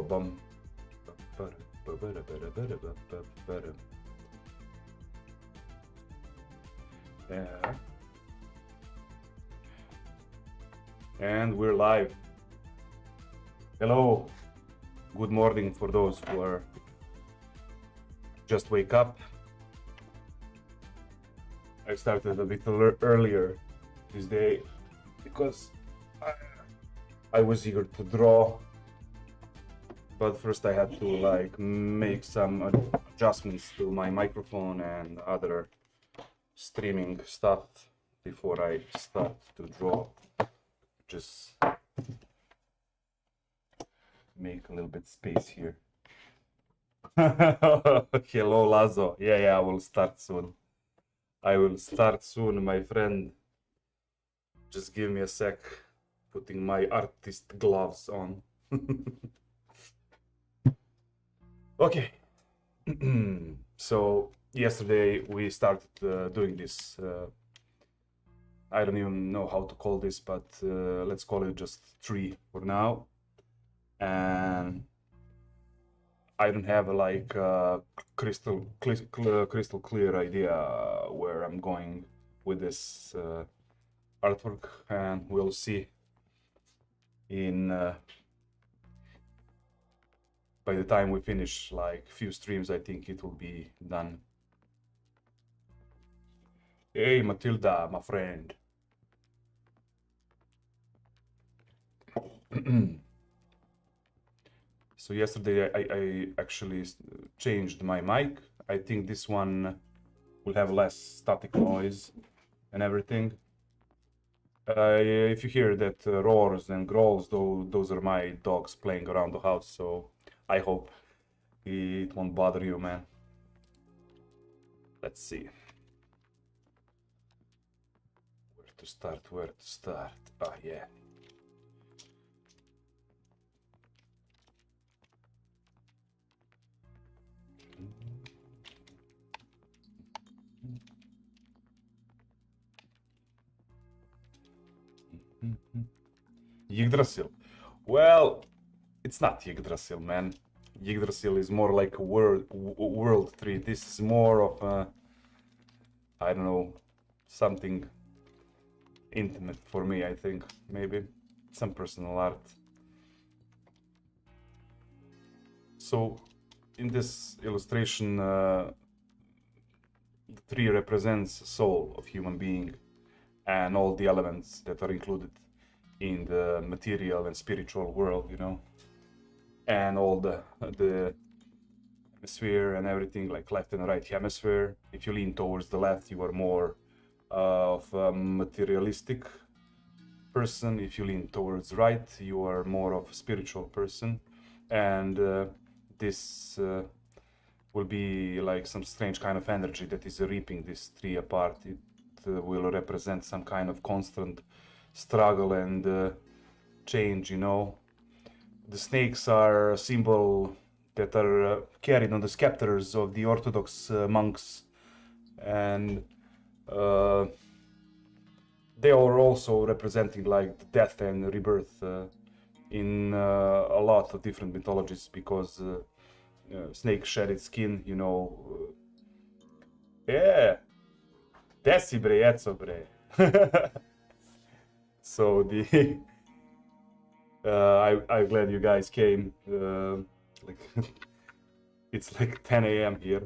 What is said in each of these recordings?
Bum. Yeah. And we're live. Hello. Good morning for those who are just wake up. I started a bit earlier this day because I was eager to draw, but first I had to make some adjustments to my microphone and other streaming stuff before I start to draw. Just make a little bit space here. Hello, Lazo. Yeah, I will start soon. My friend. Just give me a sec. Putting my artist gloves on. Okay. So yesterday we started doing this. I don't even know how to call this, but let's call it just 3 for now. And I don't have a crystal clear idea where I'm going with this artwork, and we'll see in by the time we finish few streams. I think it will be done. Hey Matilda, my friend. So yesterday I actually changed my mic. I think this one will have less static noise and everything. If you hear that roars and growls, those are my dogs playing around the house, so I hope it won't bother you, man. Let's see. Where to start? Ah, yeah. Yggdrasil. Well, it's not Yggdrasil, man. Yggdrasil is more like a world tree. This is more of a, I don't know, something intimate for me, I think. Maybe some personal art. So in this illustration, the tree represents the soul of human being and all the elements that are included in the material and spiritual world, you know, and all the hemisphere and everything, like left and right hemisphere. If you lean towards the left, you are more of a materialistic person. If you lean towards right, you are more of a spiritual person. And this will be like some strange kind of energy that is ripping this tree apart. It will represent some kind of constant struggle and change, you know. The snakes are a symbol that are carried on the scepters of the Orthodox monks, and they are also representing like the death and rebirth in a lot of different mythologies, because snake shed its skin, you know. Yeah, desi bre, eco bre. So the I'm glad you guys came. Like it's like 10 a.m. here.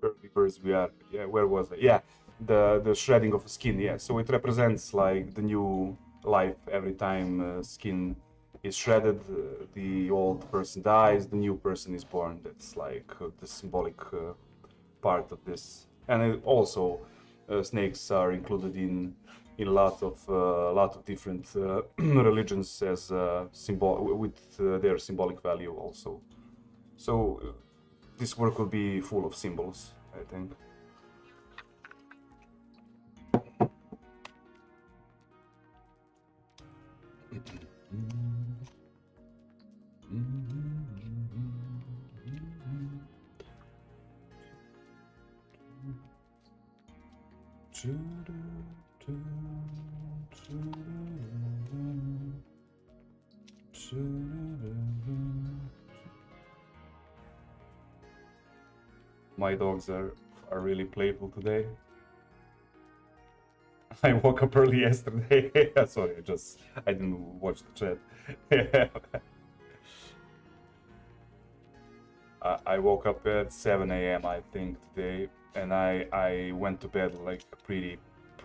Early birds we are. Yeah, where was I? Yeah, the shredding of skin. Yeah, so it represents like the new life every time skin is shredded. The old person dies, the new person is born. That's like the symbolic part of this. And also snakes are included in a lot of different religions as symbol with their symbolic value also. So this work will be full of symbols, I think. My dogs are really playful today. I woke up early yesterday. Sorry, I didn't watch the chat. I woke up at 7 a.m. I think today, and I went to bed like pretty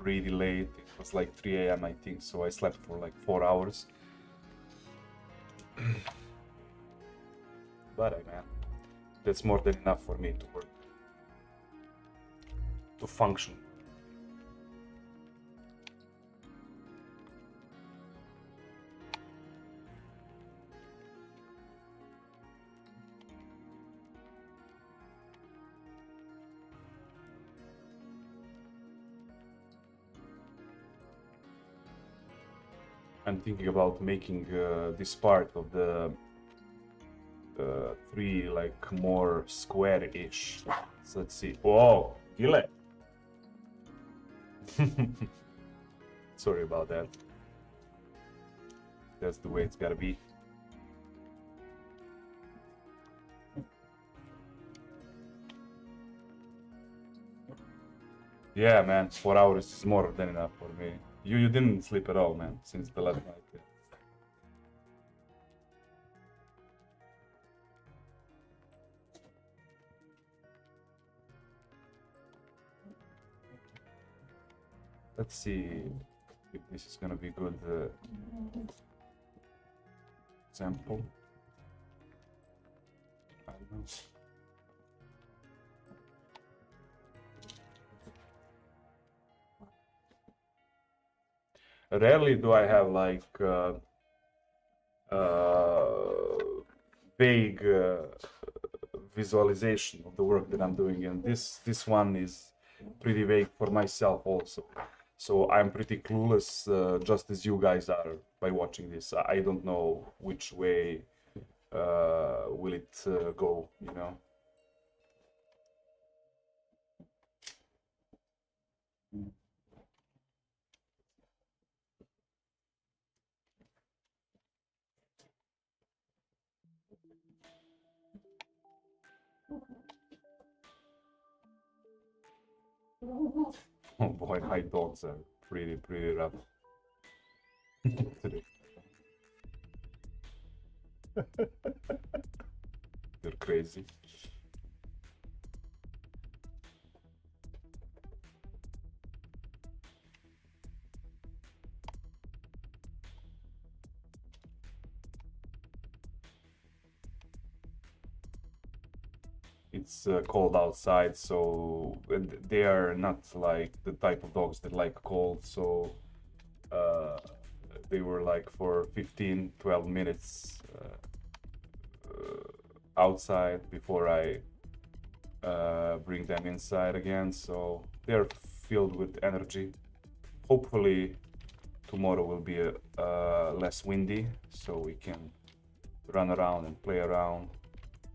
late. It was like 3 a.m. I think, so I slept for like 4 hours. But man, that's more than enough for me to work, to function. I'm thinking about making this part of the 3 like more square-ish. So let's see. Whoa, Gile. Sorry about that. That's the way it's gotta be. Yeah, man, 4 hours is more than enough for me. You didn't sleep at all, man, since the last night. Yeah. Let's see if this is gonna be a good example. I don't know. Rarely do I have like vague visualization of the work that I'm doing, and this one is pretty vague for myself also. So I'm pretty clueless, just as you guys are by watching this. I don't know which way will it go, you know. Oh boy, my dogs are pretty rough today. They're crazy. It's cold outside, so they are not like the type of dogs that like cold, so they were like for 15-12 minutes outside before I bring them inside again, so they're filled with energy. Hopefully tomorrow will be less windy, so we can run around and play around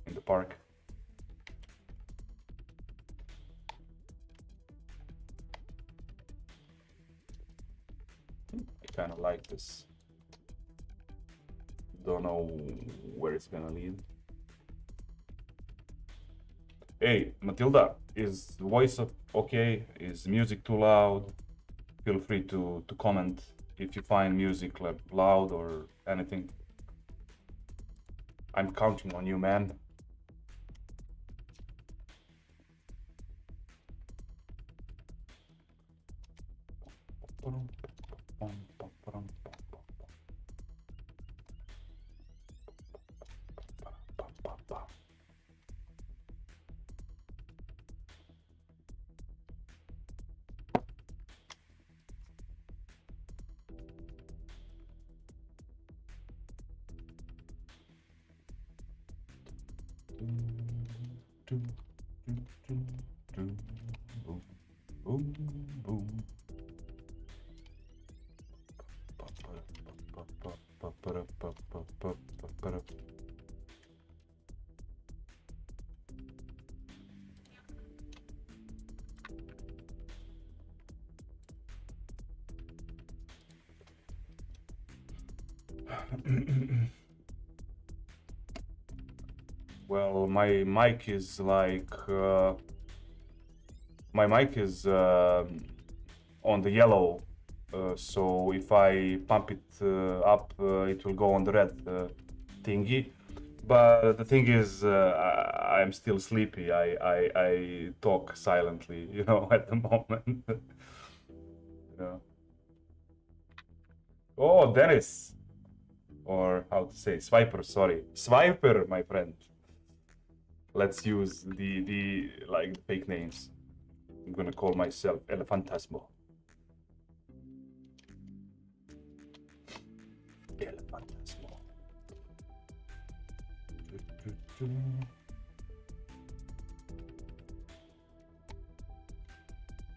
in the park. I kind of like this. Don't know where it's gonna lead. Hey, Matilda, is the voice okay? Is music too loud? Feel free to comment if you find music like loud or anything. I'm counting on you, man. Well, my mic is like my mic is on the yellow, so if I pump it up, it will go on the red thingy. But the thing is, I'm still sleepy. I talk silently, you know, at the moment. Yeah. Oh, Dennis, or how to say, Swiper. Sorry, Swiper, my friend. Let's use the like fake names. I'm gonna call myself Elefantasmo. Elefantasmo.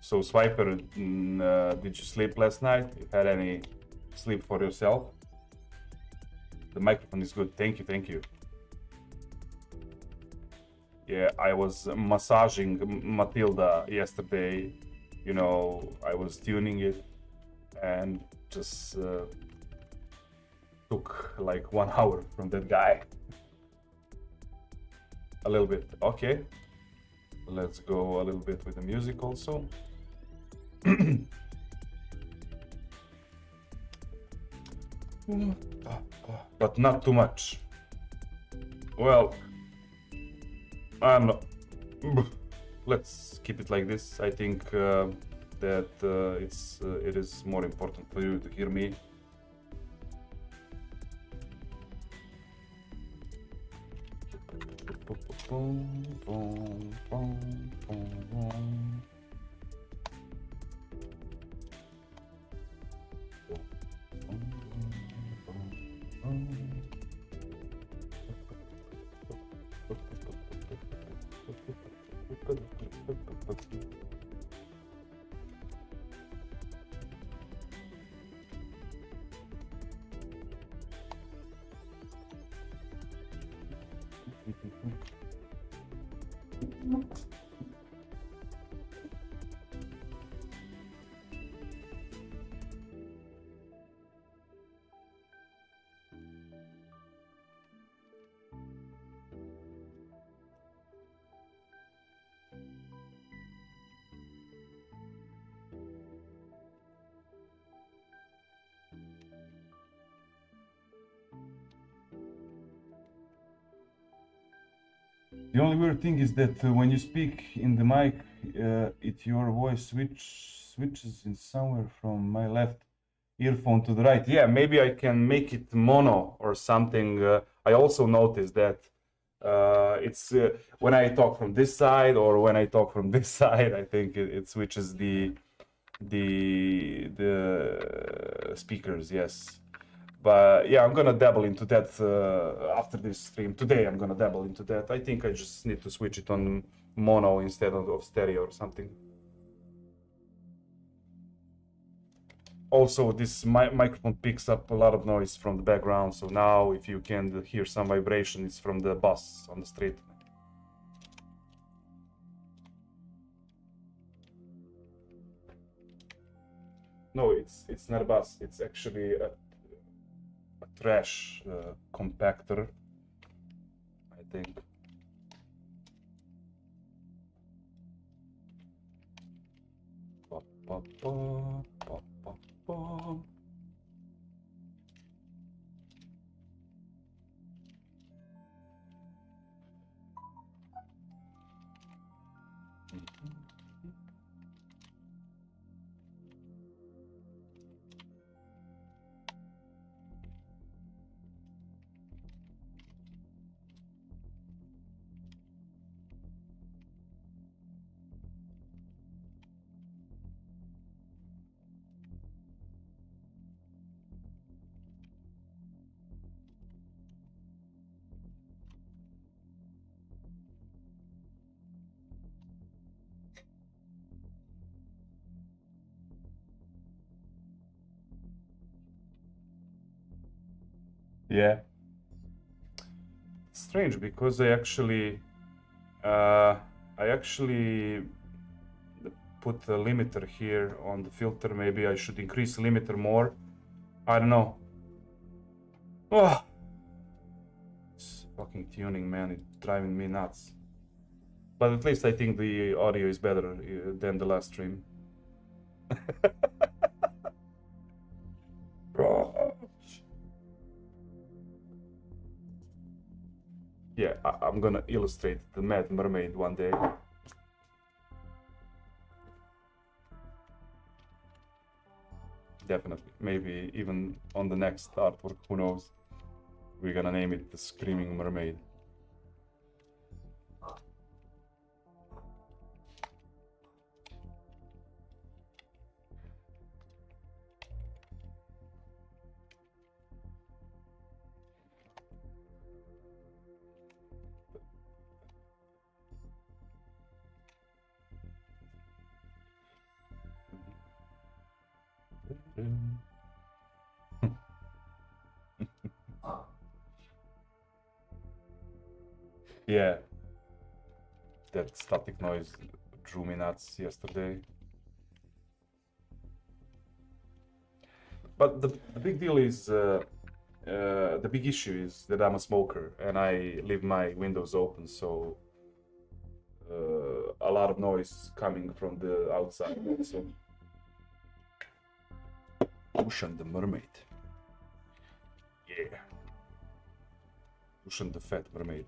So Swiper, did you sleep last night? You had any sleep for yourself? The microphone is good. Thank you, thank you. Yeah, I was massaging Matilda yesterday. You know, I was tuning it and just took like 1 hour from that guy. A little bit. Okay. Let's go a little bit with the music also. But not too much. Well, let's keep it like this. I think that it is more important for you to hear me. The only weird thing is that when you speak in the mic, your voice switches in somewhere from my left earphone to the right. Yeah, maybe I can make it mono or something. I also noticed that it's when I talk from this side or when I talk from this side, I think it switches the speakers. Yes. But yeah, I'm gonna dabble into that after this stream. Today I'm gonna dabble into that. I think I just need to switch it on mono instead of stereo or something. Also, this microphone picks up a lot of noise from the background. So now if you can hear some vibration, it's from the bus on the street. No, it's not a bus. It's actually a trash compactor, I think. Pa, pa, pa, pa, pa, pa. Yeah, it's strange because I actually put a limiter here on the filter. Maybe I should increase the limiter more. I don't know. Oh, it's fucking tuning, man. It's driving me nuts. But at least I think the audio is better than the last stream. Bro. Yeah, I'm gonna illustrate the Mad Mermaid one day. Definitely. Maybe even on the next artwork, who knows? We're gonna name it the Screaming Mermaid. Yeah, that static noise drew me nuts yesterday. But the big deal is, the big issue is that I'm a smoker and I leave my windows open, so a lot of noise coming from the outside also. Ocean the Mermaid. Yeah. Ocean the Fat Mermaid.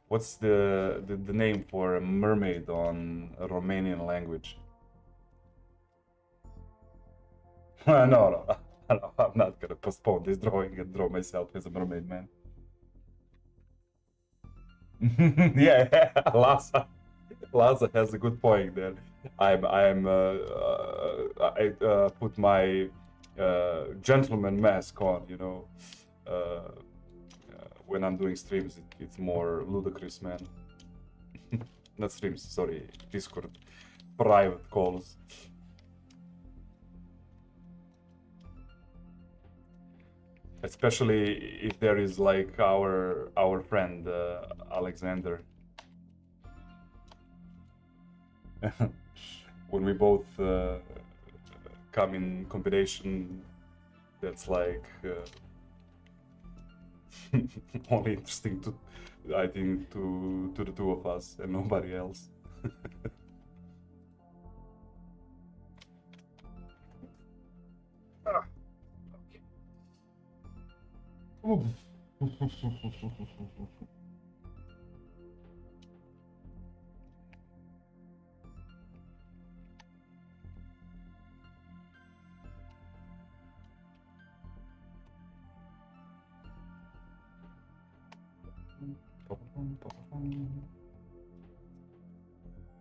What's the name for a mermaid on a Romanian language? No, I'm not gonna postpone this drawing and draw myself as a mermaid man. Yeah, Laza has a good point there. I put my gentleman mask on, you know. When I'm doing streams, it's more ludicrous, man. Not streams, sorry, Discord, private calls. Especially if there is like our friend Alexander. When we both come in combination, that's like only interesting to, I think, to the two of us and nobody else.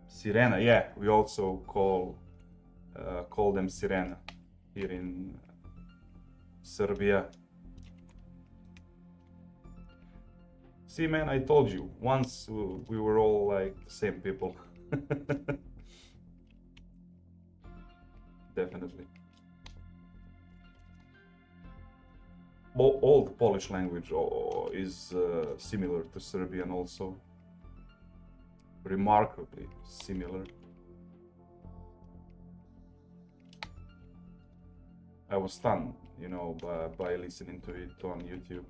Sirena, yeah, we also call them Sirena here in Serbia. See, man, I told you once we were all like the same people. Definitely. All the Polish language is similar to Serbian also. Remarkably similar. I was stunned, you know, by listening to it on YouTube.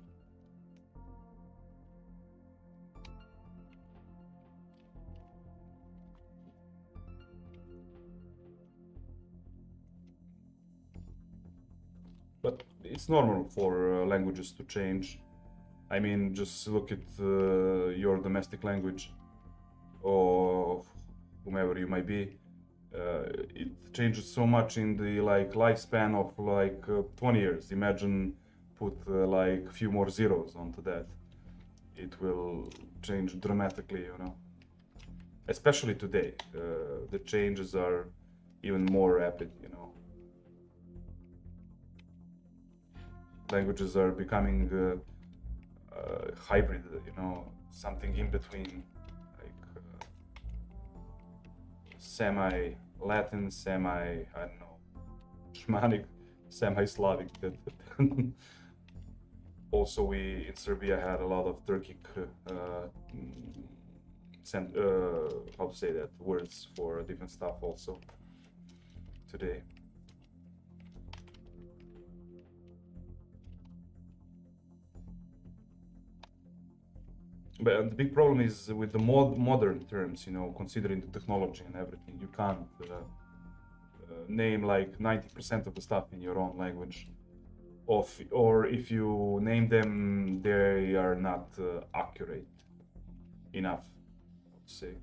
But it's normal for languages to change. I mean, just look at your domestic language or whomever you might be. It changes so much in the like lifespan of like 20 years. Imagine put like a few more zeros onto that. It will change dramatically, you know. Especially today, the changes are even more rapid, you know. Languages are becoming hybrid, you know, something in between, like semi-Latin, I don't know, Shamanic, semi-Slavic. Also, we in Serbia had a lot of Turkic, how to say that, words for different stuff also today. But the big problem is with the modern terms, you know, considering the technology and everything. You can't name like 90% of the stuff in your own language. Or if you name them, they are not accurate enough, I would say.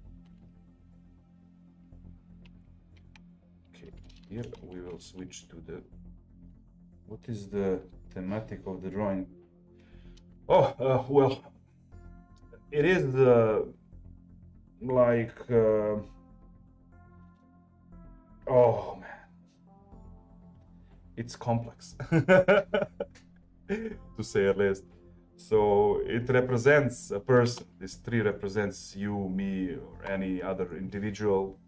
Okay, here we will switch to the... What is the thematic of the drawing? Oh, well, it is like... oh man, it's complex, to say at least. So it represents a person. This tree represents you, me, or any other individual.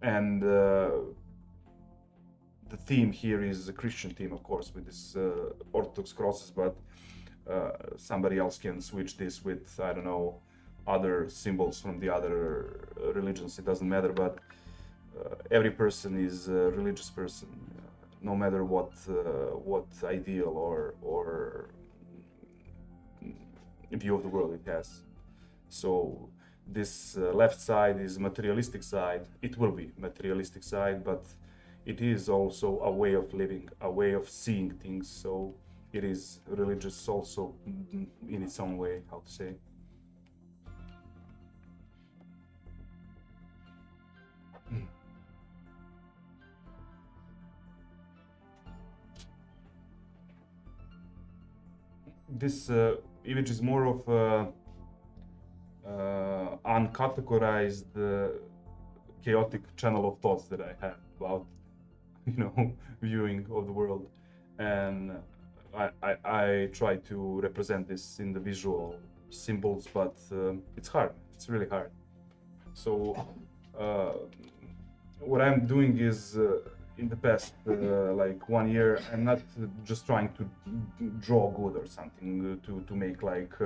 And the theme here is a Christian theme, of course, with this Orthodox crosses, but somebody else can switch this with, I don't know, other symbols from the other religions. It doesn't matter, but every person is a religious person, no matter what ideal or view of the world it has. So this left side is materialistic side. It will be materialistic side, but it is also a way of living, a way of seeing things. So it is religious also in its own way, how to say. This image is more of uncategorized chaotic channel of thoughts that I have about, you know, viewing of the world, and I try to represent this in the visual symbols, but it's hard. It's really hard. So what I'm doing is in the past like 1 year, I'm not just trying to draw good or something to make like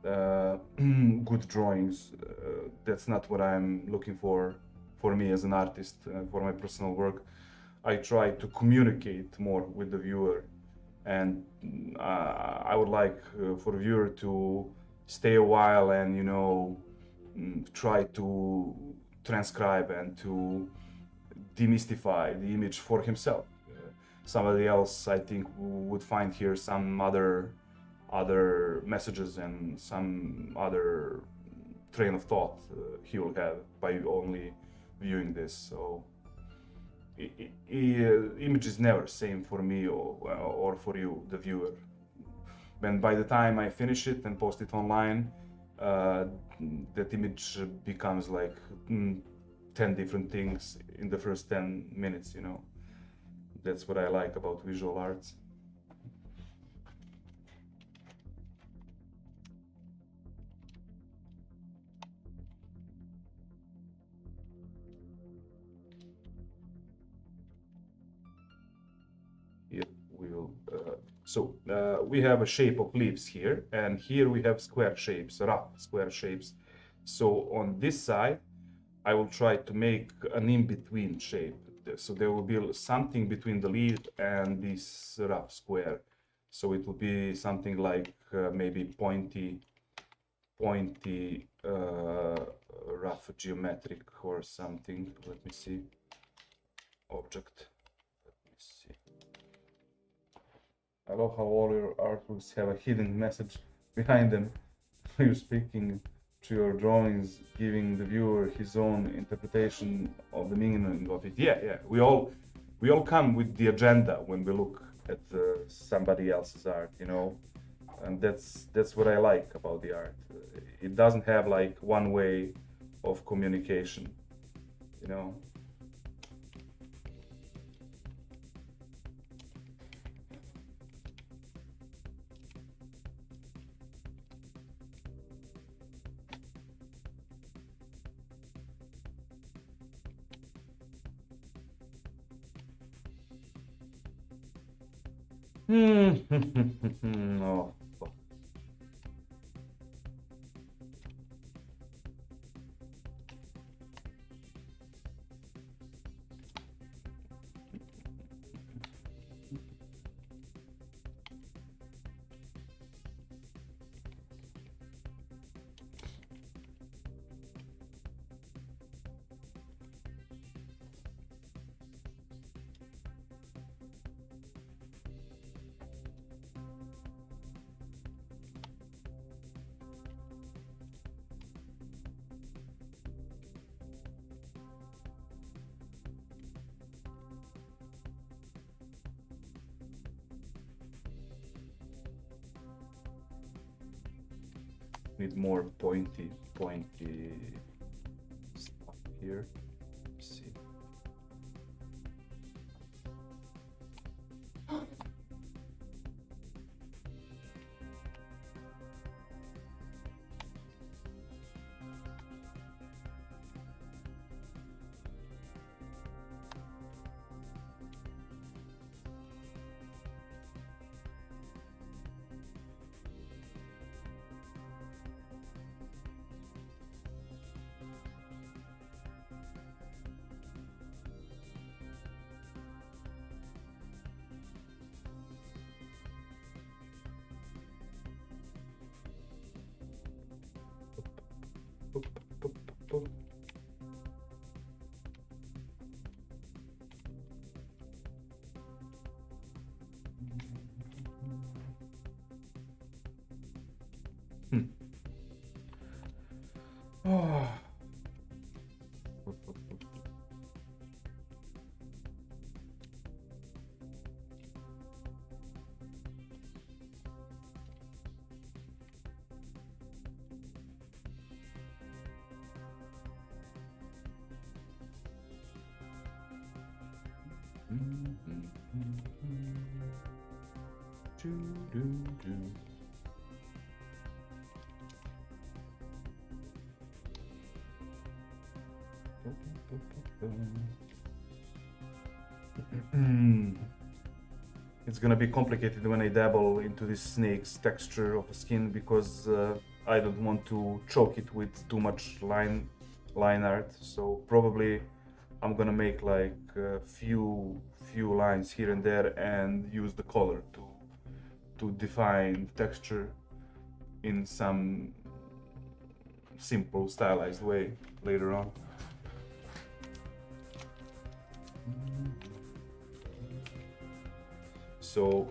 good drawings. That's not what I'm looking for me as an artist, for my personal work. I try to communicate more with the viewer, and I would like for the viewer to stay a while and, you know, try to transcribe and to demystify the image for himself. Somebody else, I think, would find here some other messages and some other train of thought he will have by only viewing this. So image is never same for me or for you, the viewer. And by the time I finish it and post it online, that image becomes like 10 different things in the first 10 minutes, you know. That's what I like about visual arts. Here we will, we have a shape of leaves here, and here we have square shapes, rough square shapes. So on this side, I will try to make an in-between shape. So there will be something between the leaf and this rough square. So it will be something like maybe pointy rough geometric or something. Let me see. Object. Let me see. I love how all your artworks have a hidden message behind them. You're speaking to your drawings, giving the viewer his own interpretation of the meaning of it. Yeah. We all come with the agenda when we look at somebody else's art, you know, and that's what I like about the art. It doesn't have like one way of communication, you know. Oh, fuck. need more pointy stuff here. Let's see. Boop, boop, boop. Oh. It's gonna be complicated when I dabble into this snake's texture of skin because I don't want to choke it with too much line art. So probably I'm gonna make like a few lines here and there and use the color to define texture in some simple stylized way later on. So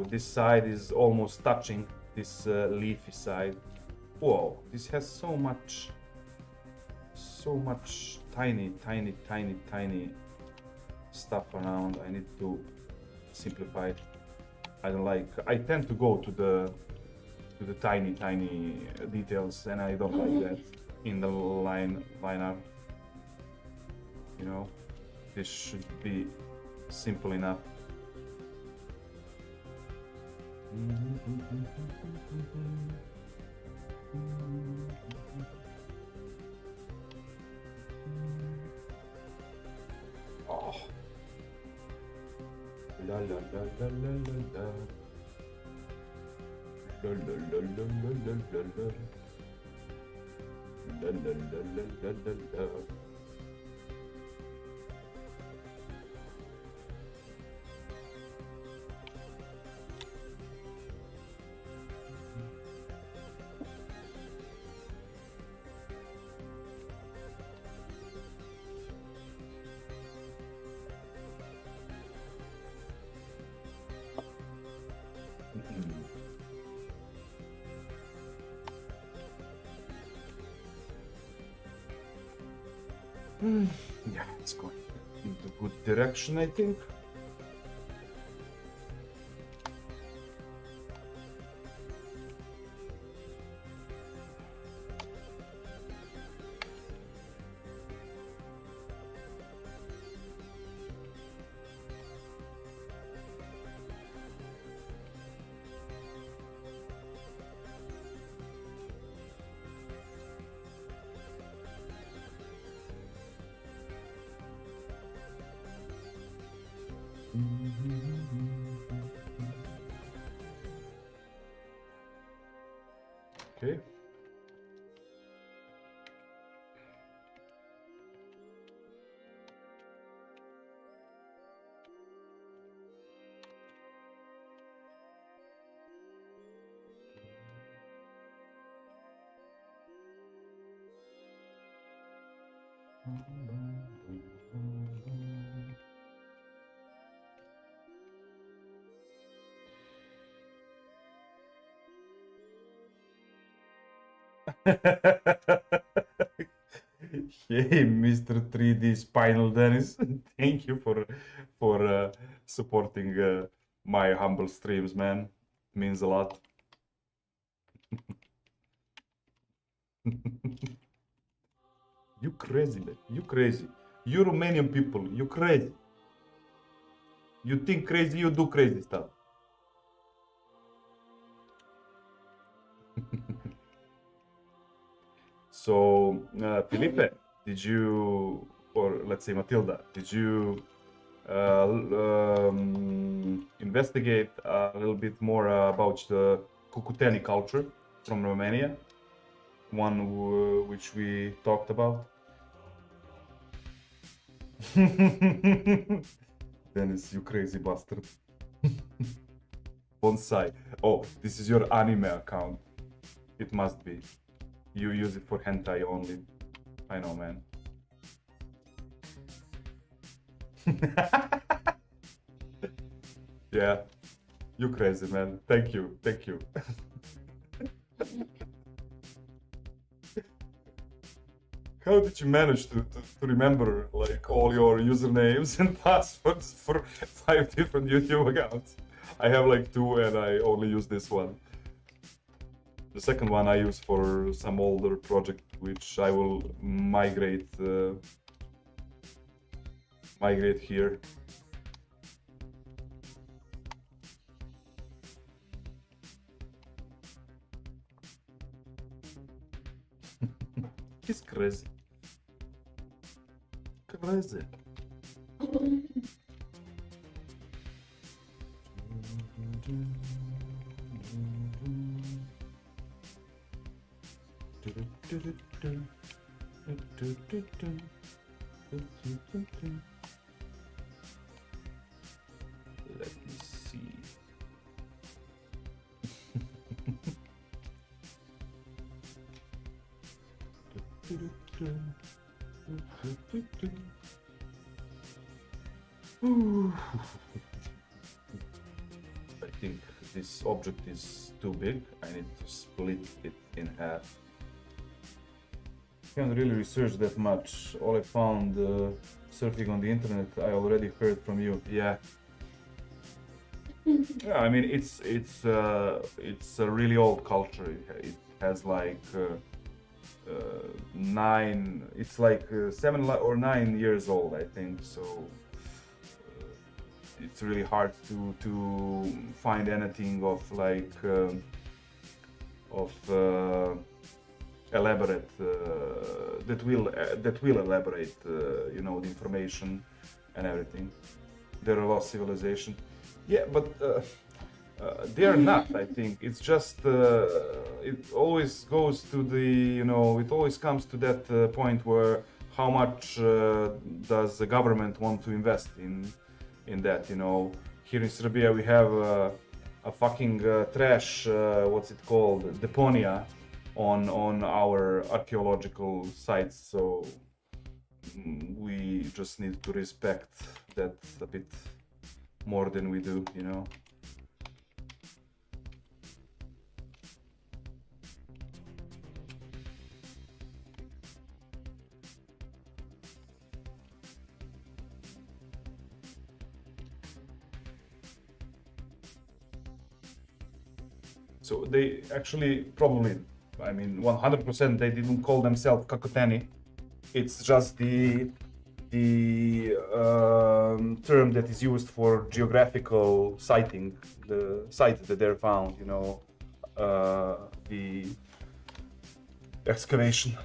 this side is almost touching this leafy side. Whoa, this has so much tiny stuff around. I need to simplify it. I don't like, I tend to go to the tiny details, and I don't like that in the line art. You know, this should be simple enough. Oh. La la la la la la la. La la la la la la la la. La la la la la la la. Yeah, it's going in the good direction, I think. Okay. Hey, Mr. 3D Spinal Dennis, thank you for supporting my humble streams, man. It means a lot. You crazy, man. You crazy. You Romanian people, you crazy. You think crazy, you do crazy stuff. So, Felipe, did you, or let's say Matilda, did you investigate a little bit more about the Cucuteni culture from Romania? One which we talked about? Dennis, you crazy bastard. Bonsai. Oh, this is your anime account. It must be. You use it for hentai only. I know, man. Yeah, you crazy, man. Thank you, thank you. How did you manage to remember like all your usernames and passwords for 5 different YouTube accounts? I have like 2 and I only use this one. The second one I use for some older project which I will migrate here. He's crazy. Crazy. Let me see. I think this object is too big. I need to split it in half. Can't really research that much. All I found surfing on the internet, I already heard from you. Yeah. Yeah, I mean it's a really old culture. It has like 9. It's like 7 or 9 years old, I think. So it's really hard to find anything of like elaborate that will elaborate you know, the information and everything. They're a lost civilization. Yeah, but they are not. I think it's just it always goes to the, you know, it always comes to that point where how much does the government want to invest in that, you know. Here in Serbia we have a fucking trash, what's it called, deponia on our archaeological sites, so we just need to respect that a bit more than we do, you know. So they actually probably, I mean, 100% they didn't call themselves Kakoteni. It's just the term that is used for geographical sighting, the site that they're found, you know, the excavation.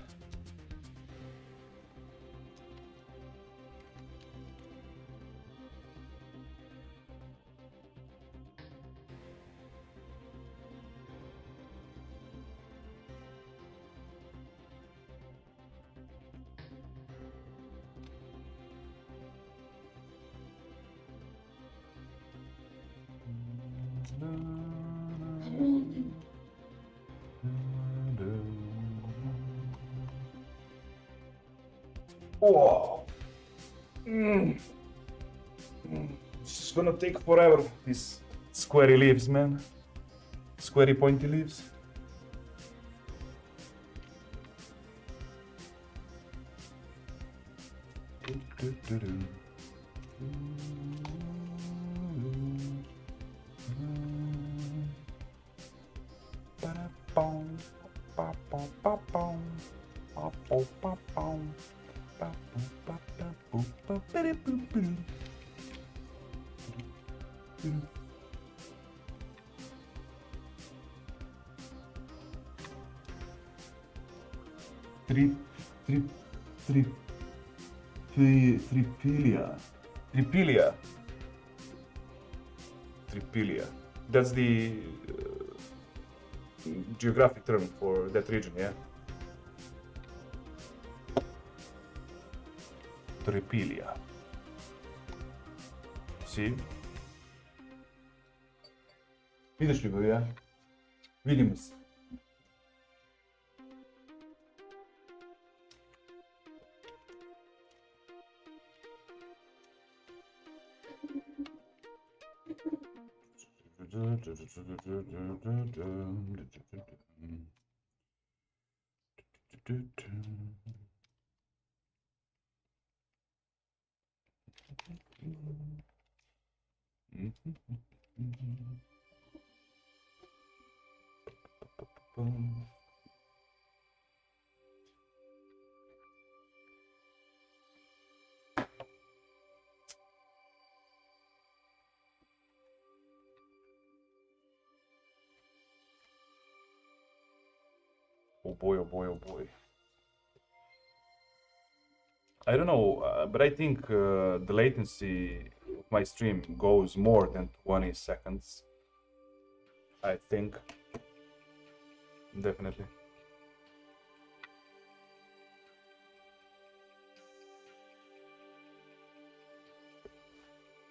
Oh, it's gonna take forever, these squarey leaves, man. Squarey pointy leaves. Tri, tri, tri, tripilia. Tripilia. Tripilia. That's the geographic term for that region, yeah? Tripilia. See? Vidiš li ga, ja? Vidimo se. Oh boy, oh boy, oh boy. I don't know, but I think the latency of my stream goes more than 20 seconds. I think. Definitely.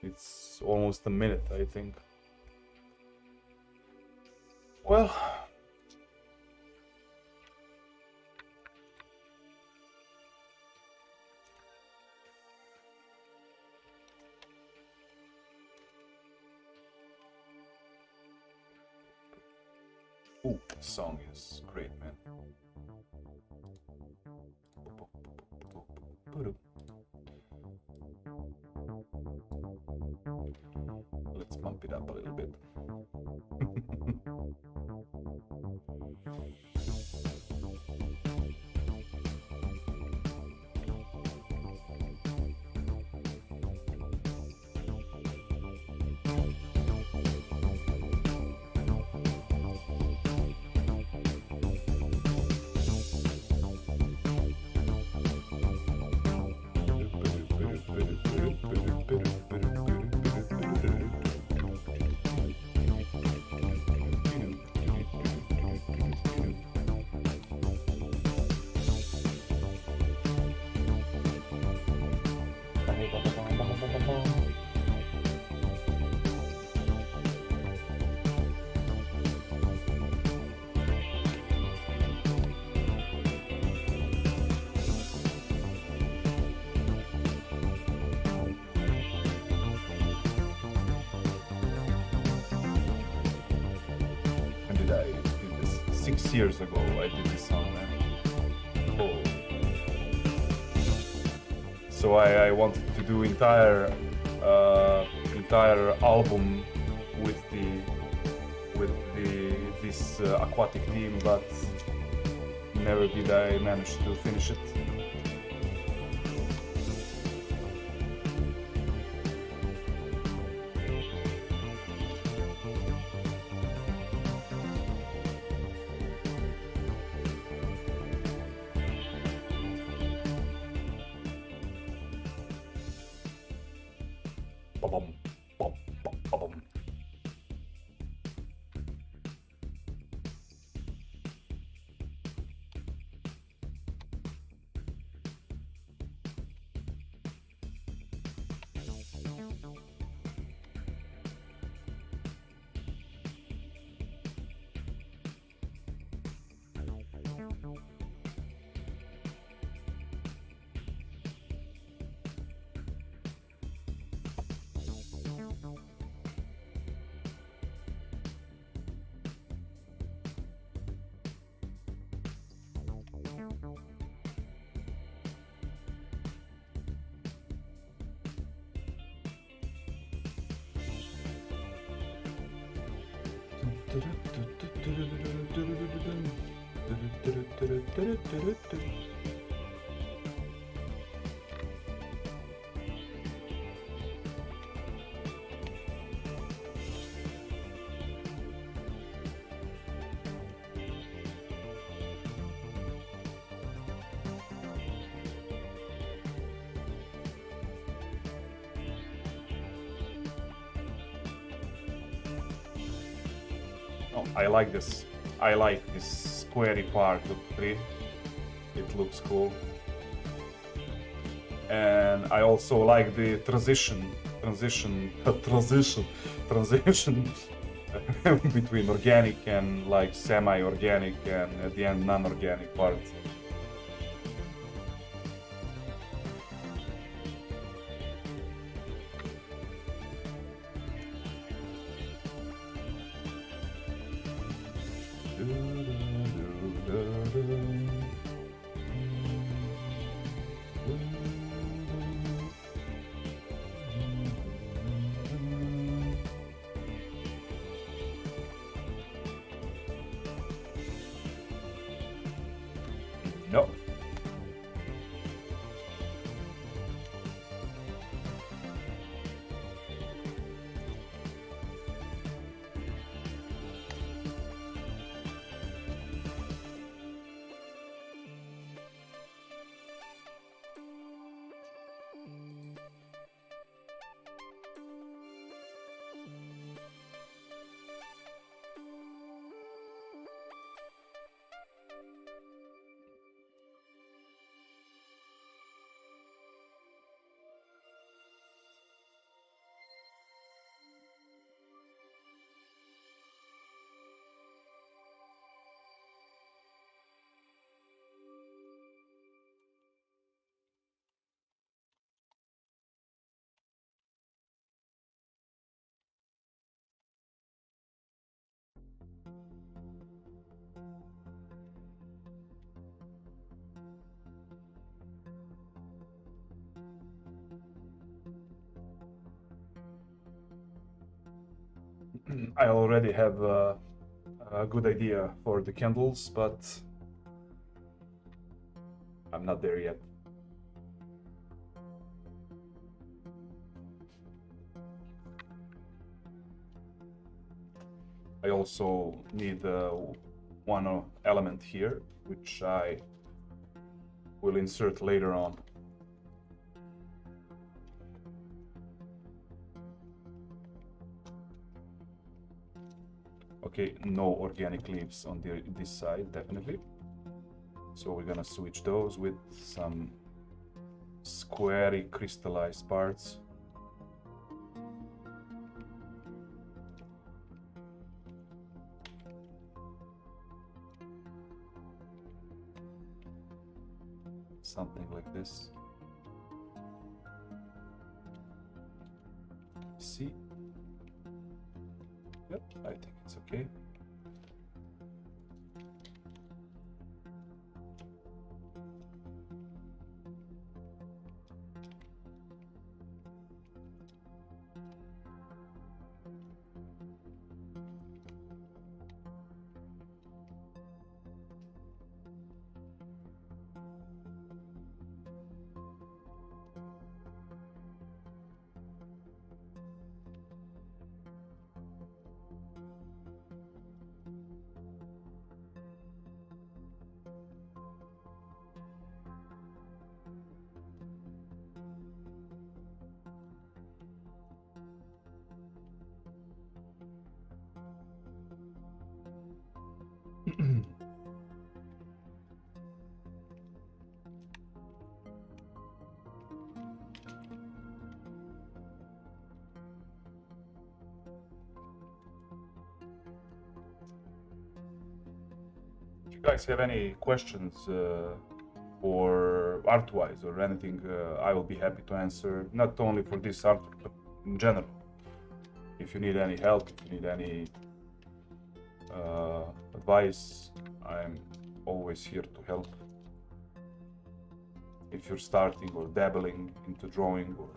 It's almost a minute, I think. Well, ooh, the song is great, man. Let's bump it up a little bit. When did I do this? 6 years ago I did this song, man. Oh. So I wanted to do entire album with this aquatic theme, but never did I manage to finish it. Ba-bum, bum, bum, ba-bum. Oh, I like this. I like this squarey part of the tree. It looks cool. And I also like the transition between organic and like semi-organic and at the end non-organic parts. No. I already have a good idea for the candles, but I'm not there yet. I also need one element here, which I will insert later on. Okay, no organic leaves on this side, definitely. So we're gonna switch those with some squarey crystallized parts. Something like this. See? Yep, I think it's okay. If you guys have any questions or art-wise or anything, I will be happy to answer, not only for this art, but in general. If you need any help, if you need any advice, I'm always here to help. If you're starting or dabbling into drawing or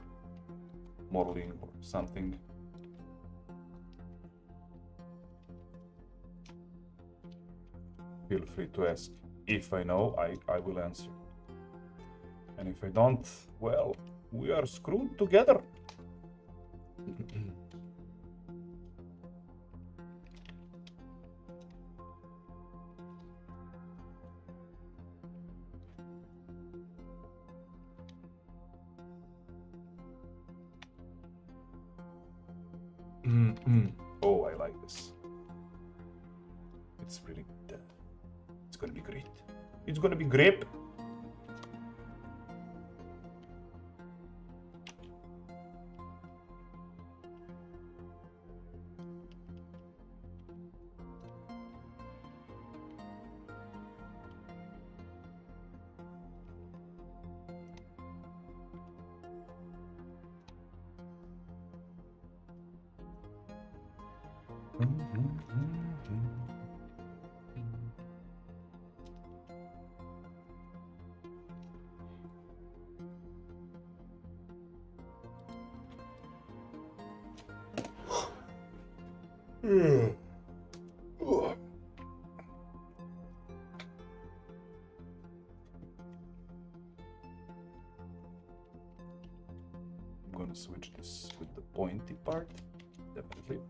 modeling or something, feel free to ask. If I know, I will answer. And if I don't, well, we are screwed together. Oh, I like this. It's really good. It's gonna be great. It's gonna be great. I'm gonna switch this with the pointy part, definitely.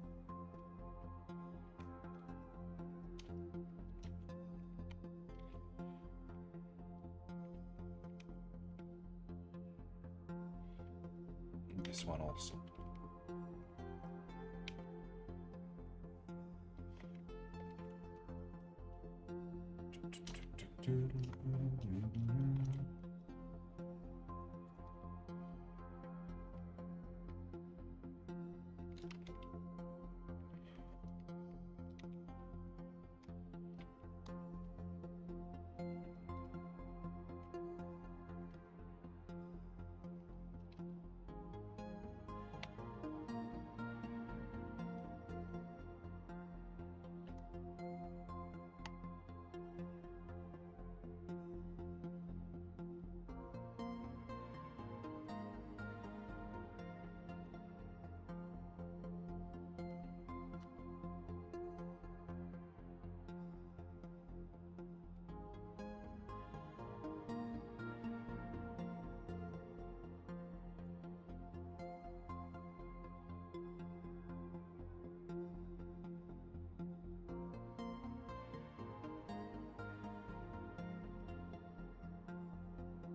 And this one also.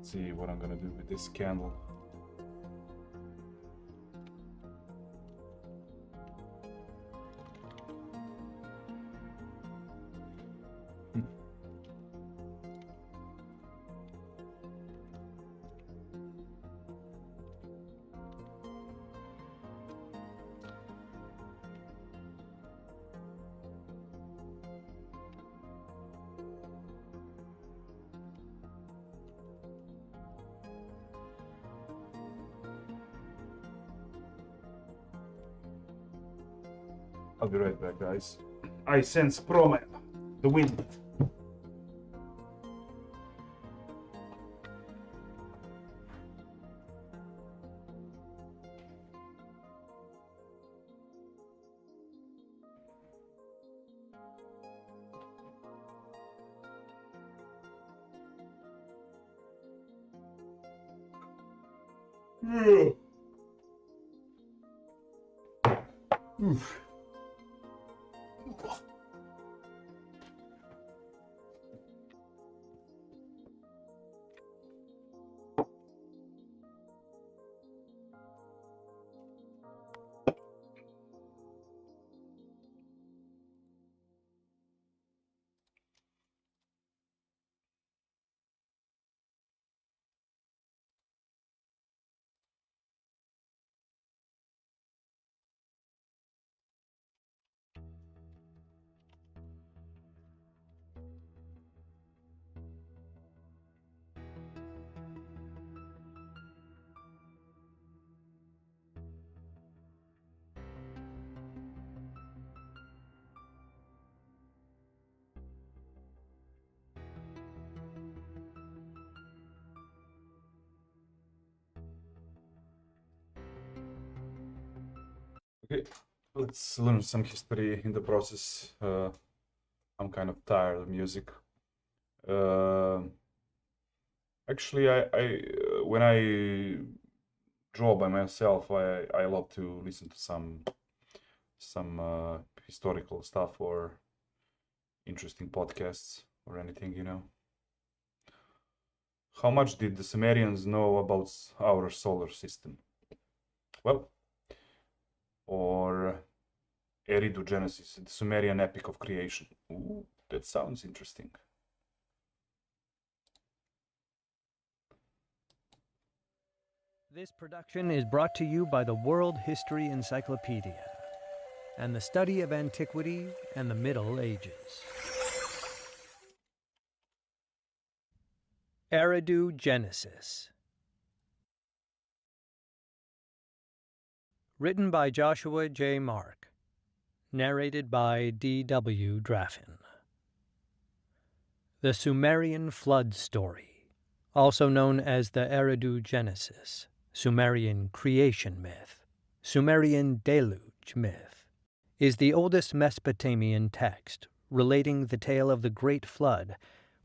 See what I'm gonna do with this candle. I'll be right back, guys. I sense Proman, the wind. Oof. Okay, let's learn some history in the process. I'm kind of tired of music. Actually, when I draw by myself, I love to listen to some historical stuff or interesting podcasts or anything, you know. How much did the Sumerians know about our solar system? Well, or Eridu Genesis, the Sumerian epic of creation. Ooh, that sounds interesting. This production is brought to you by the World History Encyclopedia and the study of antiquity and the Middle Ages. Eridu Genesis. Written by Joshua J. Mark. Narrated by D.W. Draffin. The Sumerian Flood Story, also known as the Eridu Genesis, Sumerian Creation Myth, Sumerian Deluge Myth, is the oldest Mesopotamian text relating the tale of the Great Flood,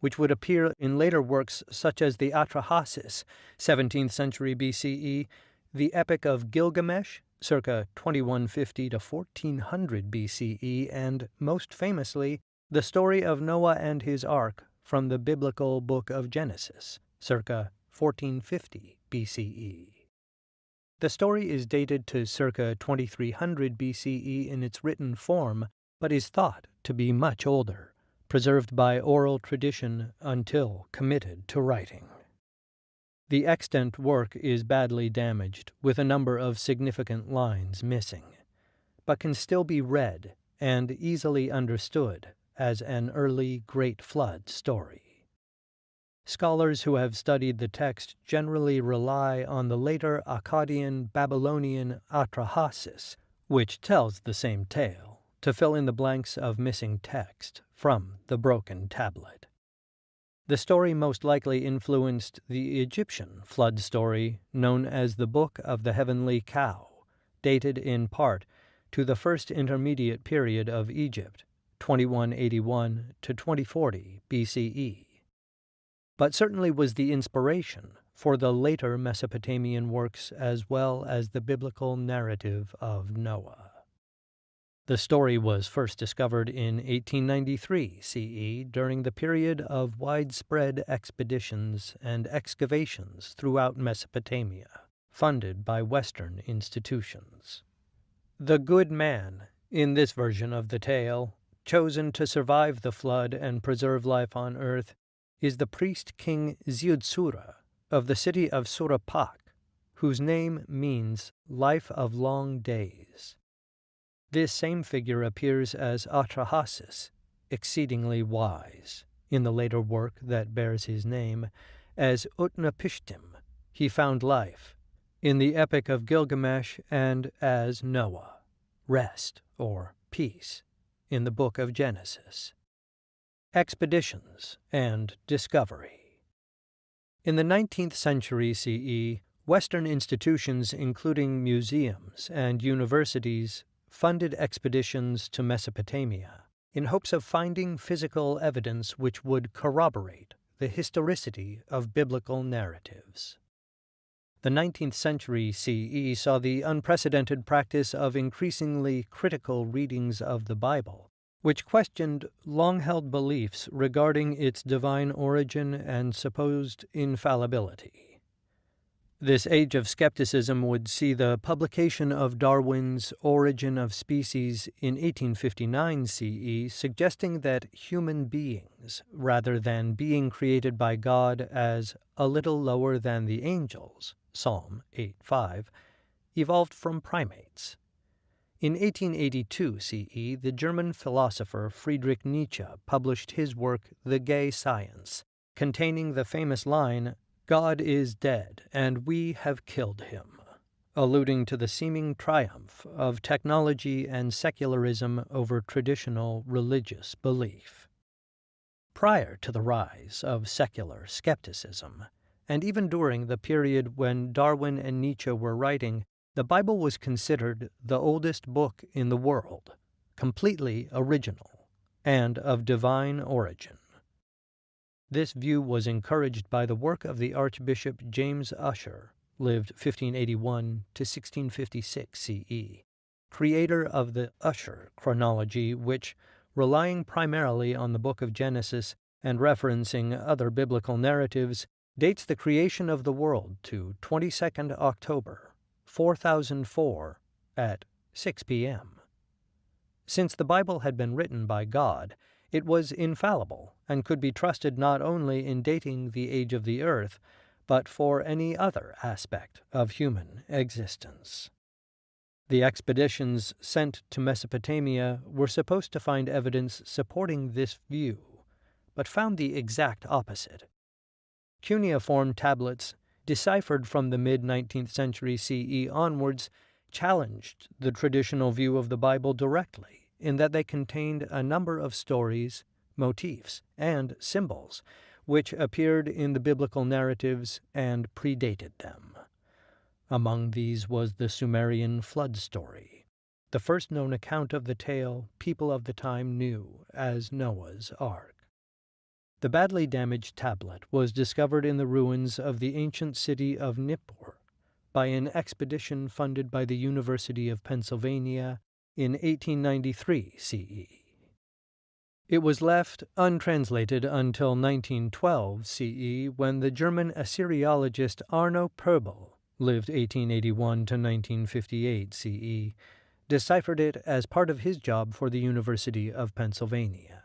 which would appear in later works such as the Atrahasis, 17th century BCE, the Epic of Gilgamesh, circa 2150 to 1400 BCE, and, most famously, the story of Noah and his ark from the biblical Book of Genesis, circa 1450 BCE. The story is dated to circa 2300 BCE in its written form, but is thought to be much older, preserved by oral tradition until committed to writing. The extant work is badly damaged, with a number of significant lines missing, but can still be read and easily understood as an early Great Flood story. Scholars who have studied the text generally rely on the later Akkadian Babylonian Atrahasis, which tells the same tale, to fill in the blanks of missing text from the broken tablet. The story most likely influenced the Egyptian flood story known as the Book of the Heavenly Cow, dated in part to the first intermediate period of Egypt, 2181 to 2040 BCE, but certainly was the inspiration for the later Mesopotamian works as well as the biblical narrative of Noah. The story was first discovered in 1893 CE during the period of widespread expeditions and excavations throughout Mesopotamia, funded by Western institutions. The good man, in this version of the tale, chosen to survive the flood and preserve life on earth, is the priest king Ziudsura of the city of Surapak, whose name means life of long days. This same figure appears as Atrahasis, exceedingly wise, in the later work that bears his name, as Utnapishtim, he found life, in the Epic of Gilgamesh, and as Noah, rest or peace, in the Book of Genesis. Expeditions and discovery. In the 19th century CE, Western institutions, including museums and universities, funded expeditions to Mesopotamia in hopes of finding physical evidence which would corroborate the historicity of biblical narratives. The 19th century CE saw the unprecedented practice of increasingly critical readings of the Bible, which questioned long-held beliefs regarding its divine origin and supposed infallibility. This age of skepticism would see the publication of Darwin's Origin of Species in 1859 CE, suggesting that human beings, rather than being created by God as a little lower than the angels, Psalm 8:5, evolved from primates. In 1882 CE, the German philosopher Friedrich Nietzsche published his work The Gay Science, containing the famous line, "God is dead, and we have killed him," alluding to the seeming triumph of technology and secularism over traditional religious belief. Prior to the rise of secular skepticism, and even during the period when Darwin and Nietzsche were writing, the Bible was considered the oldest book in the world, completely original, and of divine origin. This view was encouraged by the work of the Archbishop James Ussher, lived 1581 to 1656 CE, creator of the Ussher chronology, which, relying primarily on the Book of Genesis and referencing other biblical narratives, dates the creation of the world to 22nd October, 4004, at 6 p.m. Since the Bible had been written by God, it was infallible and could be trusted not only in dating the age of the earth, but for any other aspect of human existence. The expeditions sent to Mesopotamia were supposed to find evidence supporting this view, but found the exact opposite. Cuneiform tablets, deciphered from the mid-19th century CE onwards, challenged the traditional view of the Bible directly, in that they contained a number of stories, motifs, and symbols, which appeared in the biblical narratives and predated them. Among these was the Sumerian flood story, the first known account of the tale people of the time knew as Noah's Ark. The badly damaged tablet was discovered in the ruins of the ancient city of Nippur by an expedition funded by the University of Pennsylvania in 1893 CE. It was left untranslated until 1912 CE, when the German Assyriologist Arno Perbel, lived 1881 to 1958 CE, deciphered it as part of his job for the University of Pennsylvania.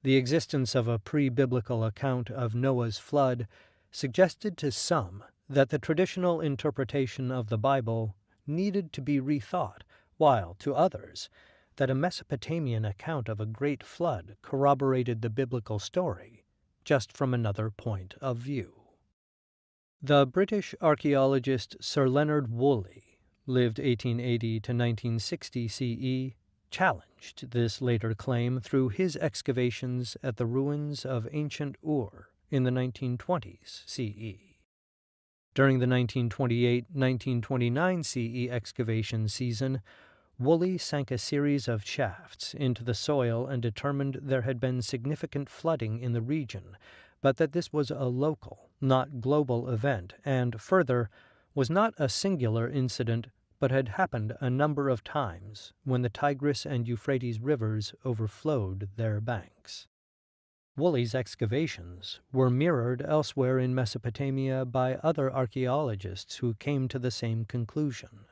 The existence of a pre-biblical account of Noah's flood suggested to some that the traditional interpretation of the Bible needed to be rethought, while to others that a Mesopotamian account of a great flood corroborated the biblical story, just from another point of view. The British archaeologist Sir Leonard Woolley, lived 1880 to 1960 CE, challenged this later claim through his excavations at the ruins of ancient Ur in the 1920s CE. During the 1928-1929 CE excavation season, Woolley sank a series of shafts into the soil and determined there had been significant flooding in the region, but that this was a local, not global event, and further, was not a singular incident, but had happened a number of times when the Tigris and Euphrates rivers overflowed their banks. Woolley's excavations were mirrored elsewhere in Mesopotamia by other archaeologists who came to the same conclusion.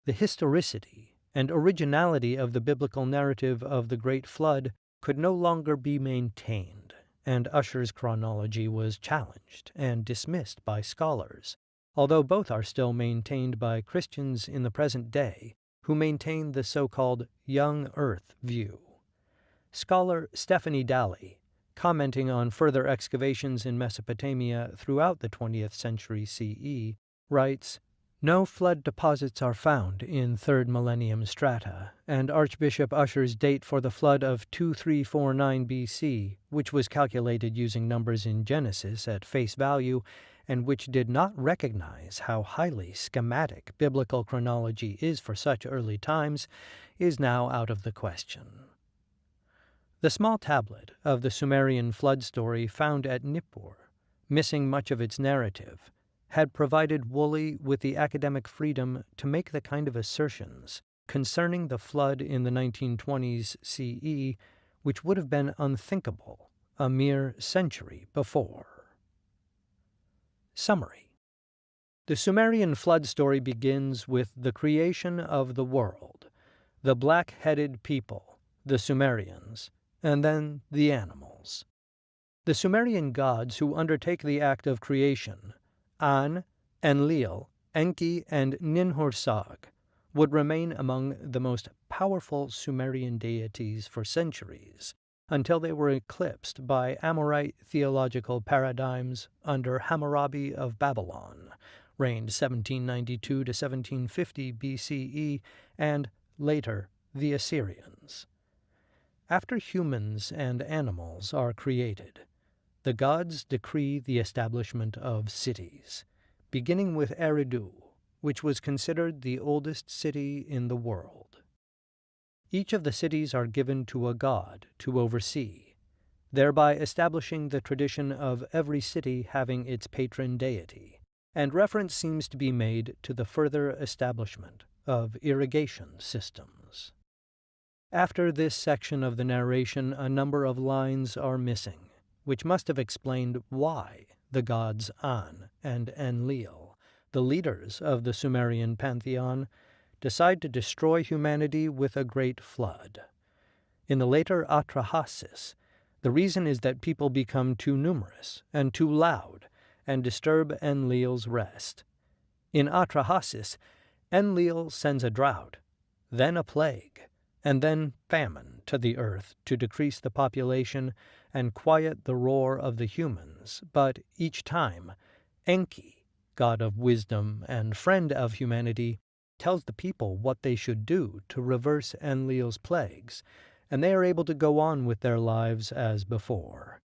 The historicity and originality of the biblical narrative of the Great Flood could no longer be maintained, and Ussher's chronology was challenged and dismissed by scholars, although both are still maintained by Christians in the present day who maintain the so-called young earth view. Scholar Stephanie Dalley, commenting on further excavations in Mesopotamia throughout the 20th century CE, writes, "No flood deposits are found in 3rd millennium strata, and Archbishop Ussher's date for the flood of 2349 BC, which was calculated using numbers in Genesis at face value, and which did not recognize how highly schematic biblical chronology is for such early times, is now out of the question." The small tablet of the Sumerian flood story found at Nippur, missing much of its narrative, had provided Woolley with the academic freedom to make the kind of assertions concerning the flood in the 1920s CE which would have been unthinkable a mere century before. Summary. The Sumerian flood story begins with the creation of the world, the black-headed people, the Sumerians, and then the animals. The Sumerian gods who undertake the act of creation, An, Enlil, Enki, and Ninhursag, would remain among the most powerful Sumerian deities for centuries, until they were eclipsed by Amorite theological paradigms under Hammurabi of Babylon, reigned 1792 to 1750 BCE, and, later, the Assyrians. After humans and animals are created, the gods decree the establishment of cities, beginning with Eridu, which was considered the oldest city in the world. Each of the cities are given to a god to oversee, thereby establishing the tradition of every city having its patron deity, and reference seems to be made to the further establishment of irrigation systems. After this section of the narration, a number of lines are missing, which must have explained why the gods An and Enlil, the leaders of the Sumerian pantheon, decide to destroy humanity with a great flood. In the later Atrahasis, the reason is that people become too numerous and too loud and disturb Enlil's rest. In Atrahasis, Enlil sends a drought, then a plague, and then famine to the earth to decrease the population and quiet the roar of the humans, but each time, Enki, god of wisdom and friend of humanity, tells the people what they should do to reverse Enlil's plagues, and they are able to go on with their lives as before.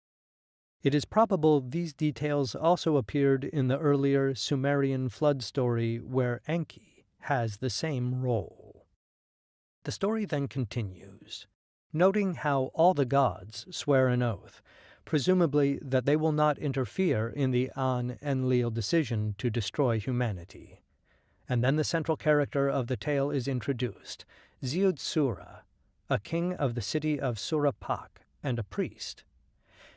It is probable these details also appeared in the earlier Sumerian flood story where Enki has the same role. The story then continues, noting how all the gods swear an oath, presumably that they will not interfere in the An-Enlil decision to destroy humanity. And then the central character of the tale is introduced, Ziud-Sura, a king of the city of Surapak and a priest.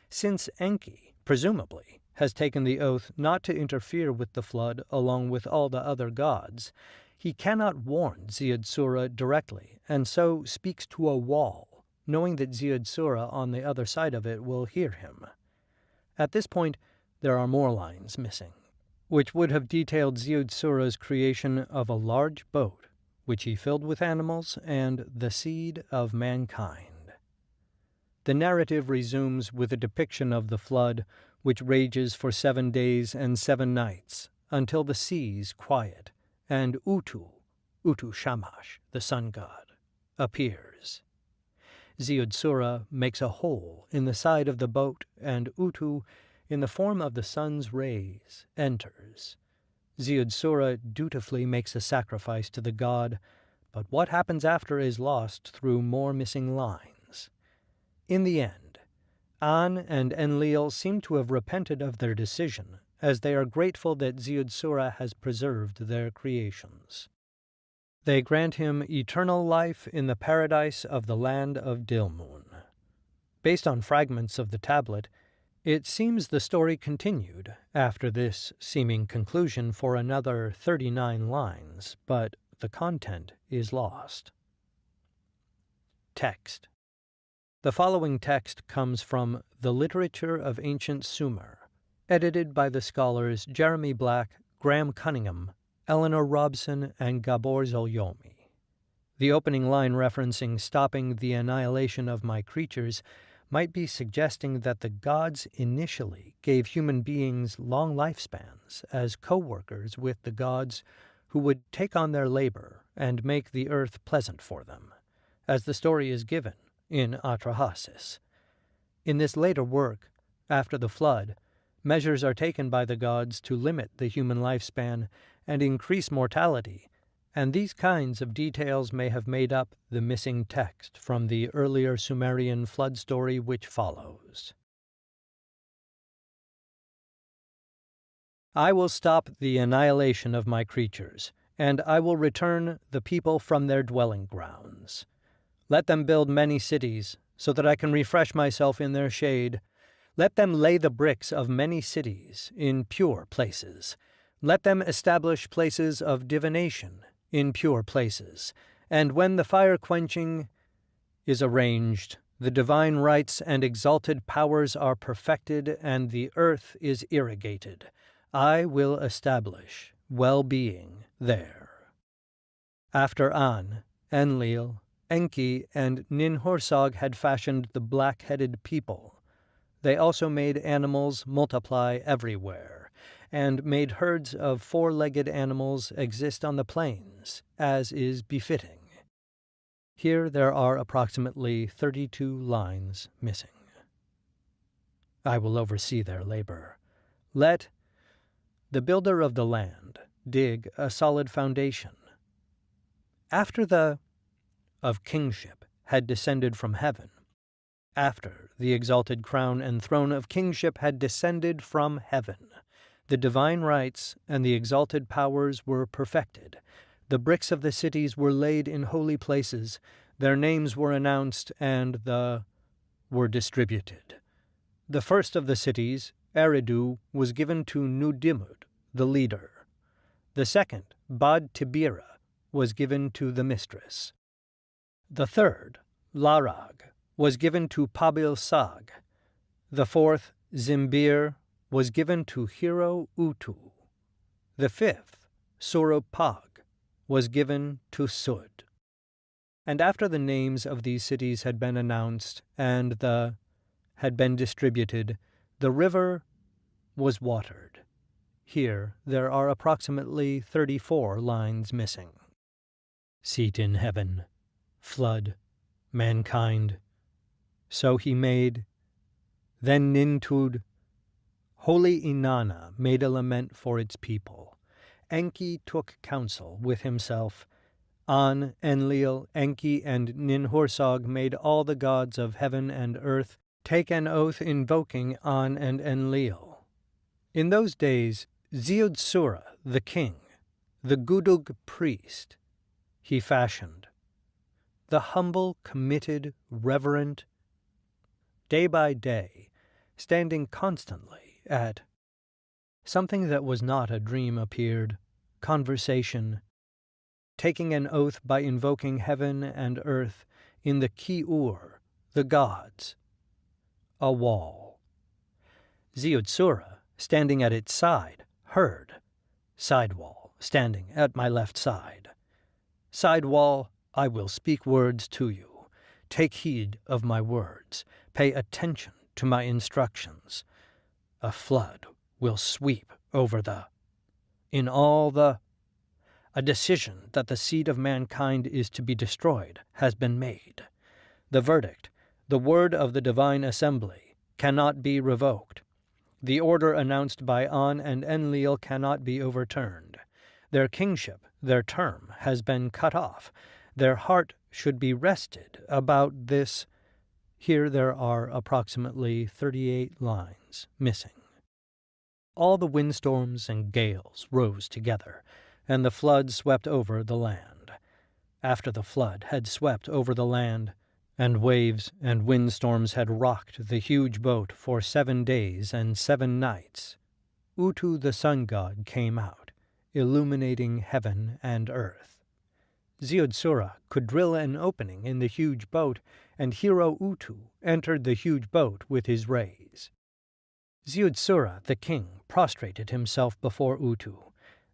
Since Enki, presumably, has taken the oath not to interfere with the flood along with all the other gods, he cannot warn Ziud-Sura directly, and so speaks to a wall, knowing that Ziud-Sura on the other side of it will hear him. At this point, there are more lines missing, which would have detailed Ziud-Sura's creation of a large boat, which he filled with animals and the seed of mankind. The narrative resumes with a depiction of the flood, which rages for 7 days and 7 nights, until the seas quiet, and Utu Shamash, the sun god, appears. Ziud-Sura makes a hole in the side of the boat, and Utu, in the form of the sun's rays, enters. Ziud-Sura dutifully makes a sacrifice to the god, but what happens after is lost through more missing lines. In the end, An and Enlil seem to have repented of their decision, as they are grateful that Ziud-Sura has preserved their creations. They grant him eternal life in the paradise of the land of Dilmun. Based on fragments of the tablet, it seems the story continued after this seeming conclusion for another 39 lines, but the content is lost. Text. The following text comes from The Literature of Ancient Sumer, edited by the scholars Jeremy Black, Graham Cunningham, Eleanor Robson, and Gabor Zolyomi. The opening line referencing stopping the annihilation of my creatures might be suggesting that the gods initially gave human beings long lifespans as co-workers with the gods who would take on their labor and make the earth pleasant for them, as the story is given in Atrahasis. In this later work, after the flood, measures are taken by the gods to limit the human lifespan and increase mortality, and these kinds of details may have made up the missing text from the earlier Sumerian flood story which follows. I will stop the annihilation of my creatures, and I will return the people from their dwelling grounds. Let them build many cities, so that I can refresh myself in their shade. Let them lay the bricks of many cities in pure places. Let them establish places of divination in pure places. And when the fire-quenching is arranged, the divine rights and exalted powers are perfected, and the earth is irrigated, I will establish well-being there. After An, Enlil, Enki, and Ninhursag had fashioned the black-headed people, they also made animals multiply everywhere, and made herds of 4-legged animals exist on the plains, as is befitting. Here there are approximately 32 lines missing. I will oversee their labor. Let the builder of the land dig a solid foundation. After the of kingship had descended from heaven, after the exalted crown and throne of kingship had descended from heaven, the divine rights and the exalted powers were perfected. The bricks of the cities were laid in holy places, their names were announced, and were distributed. The first of the cities, Eridu, was given to Nudimud, the leader. The second, Bad Tibira, was given to the mistress. The third, Larag, was given to Pabil Sag. The fourth, Zimbir, was given to hero Utu. The fifth, Suropag, was given to Sud. And after the names of these cities had been announced and had been distributed, the river was watered. Here there are approximately 34 lines missing. Seat in heaven, flood, mankind. So he made. Then Nintud, holy Inanna, made a lament for its people. Enki took counsel with himself. An, Enlil, Enki, and Ninhursag made all the gods of heaven and earth take an oath invoking An and Enlil. In those days, Ziudsura, the king, the Gudug priest, he fashioned. The humble, committed, reverent, day by day, standing constantly at. Something that was not a dream appeared, conversation, taking an oath by invoking heaven and earth in the Ki-ur, the gods. A wall. Ziudsura, standing at its side, heard. Side wall, standing at my left side. Side wall, I will speak words to you. Take heed of my words. Pay attention to my instructions. A flood will sweep over a decision that the seed of mankind is to be destroyed has been made. The verdict, the word of the divine assembly, cannot be revoked. The order announced by An and Enlil cannot be overturned. Their kingship, their term, has been cut off. Their heart should be rested about this. Here there are approximately 38 lines missing. All the windstorms and gales rose together, and the flood swept over the land. After the flood had swept over the land, and waves and windstorms had rocked the huge boat for 7 days and 7 nights, Utu the sun god came out, illuminating heaven and earth. Ziudsura could drill an opening in the huge boat, and hero Utu entered the huge boat with his rays. Ziudsura, the king, prostrated himself before Utu.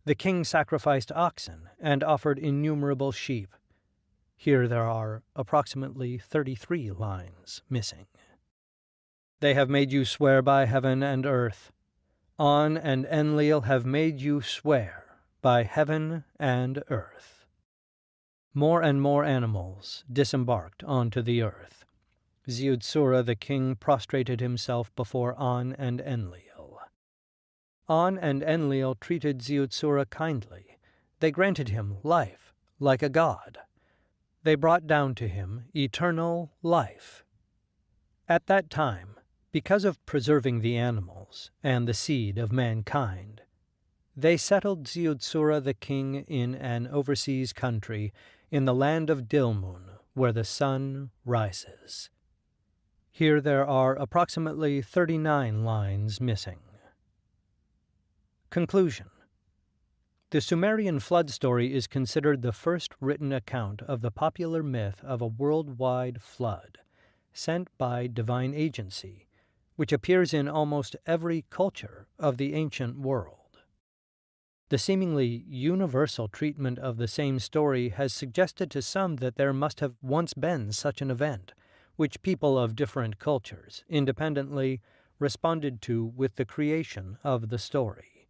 The king sacrificed oxen and offered innumerable sheep. Here there are approximately 33 lines missing. They have made you swear by heaven and earth. An and Enlil have made you swear by heaven and earth. More and more animals disembarked onto the earth. Ziudsura the king prostrated himself before An and Enlil. An and Enlil treated Ziudsura kindly. They granted him life like a god. They brought down to him eternal life. At that time, because of preserving the animals and the seed of mankind, they settled Ziudsura the king in an overseas country in the land of Dilmun, where the sun rises. Here there are approximately 39 lines missing. Conclusion. The Sumerian flood story is considered the first written account of the popular myth of a worldwide flood, sent by divine agency, which appears in almost every culture of the ancient world. The seemingly universal treatment of the same story has suggested to some that there must have once been such an event, which people of different cultures independently responded to with the creation of the story.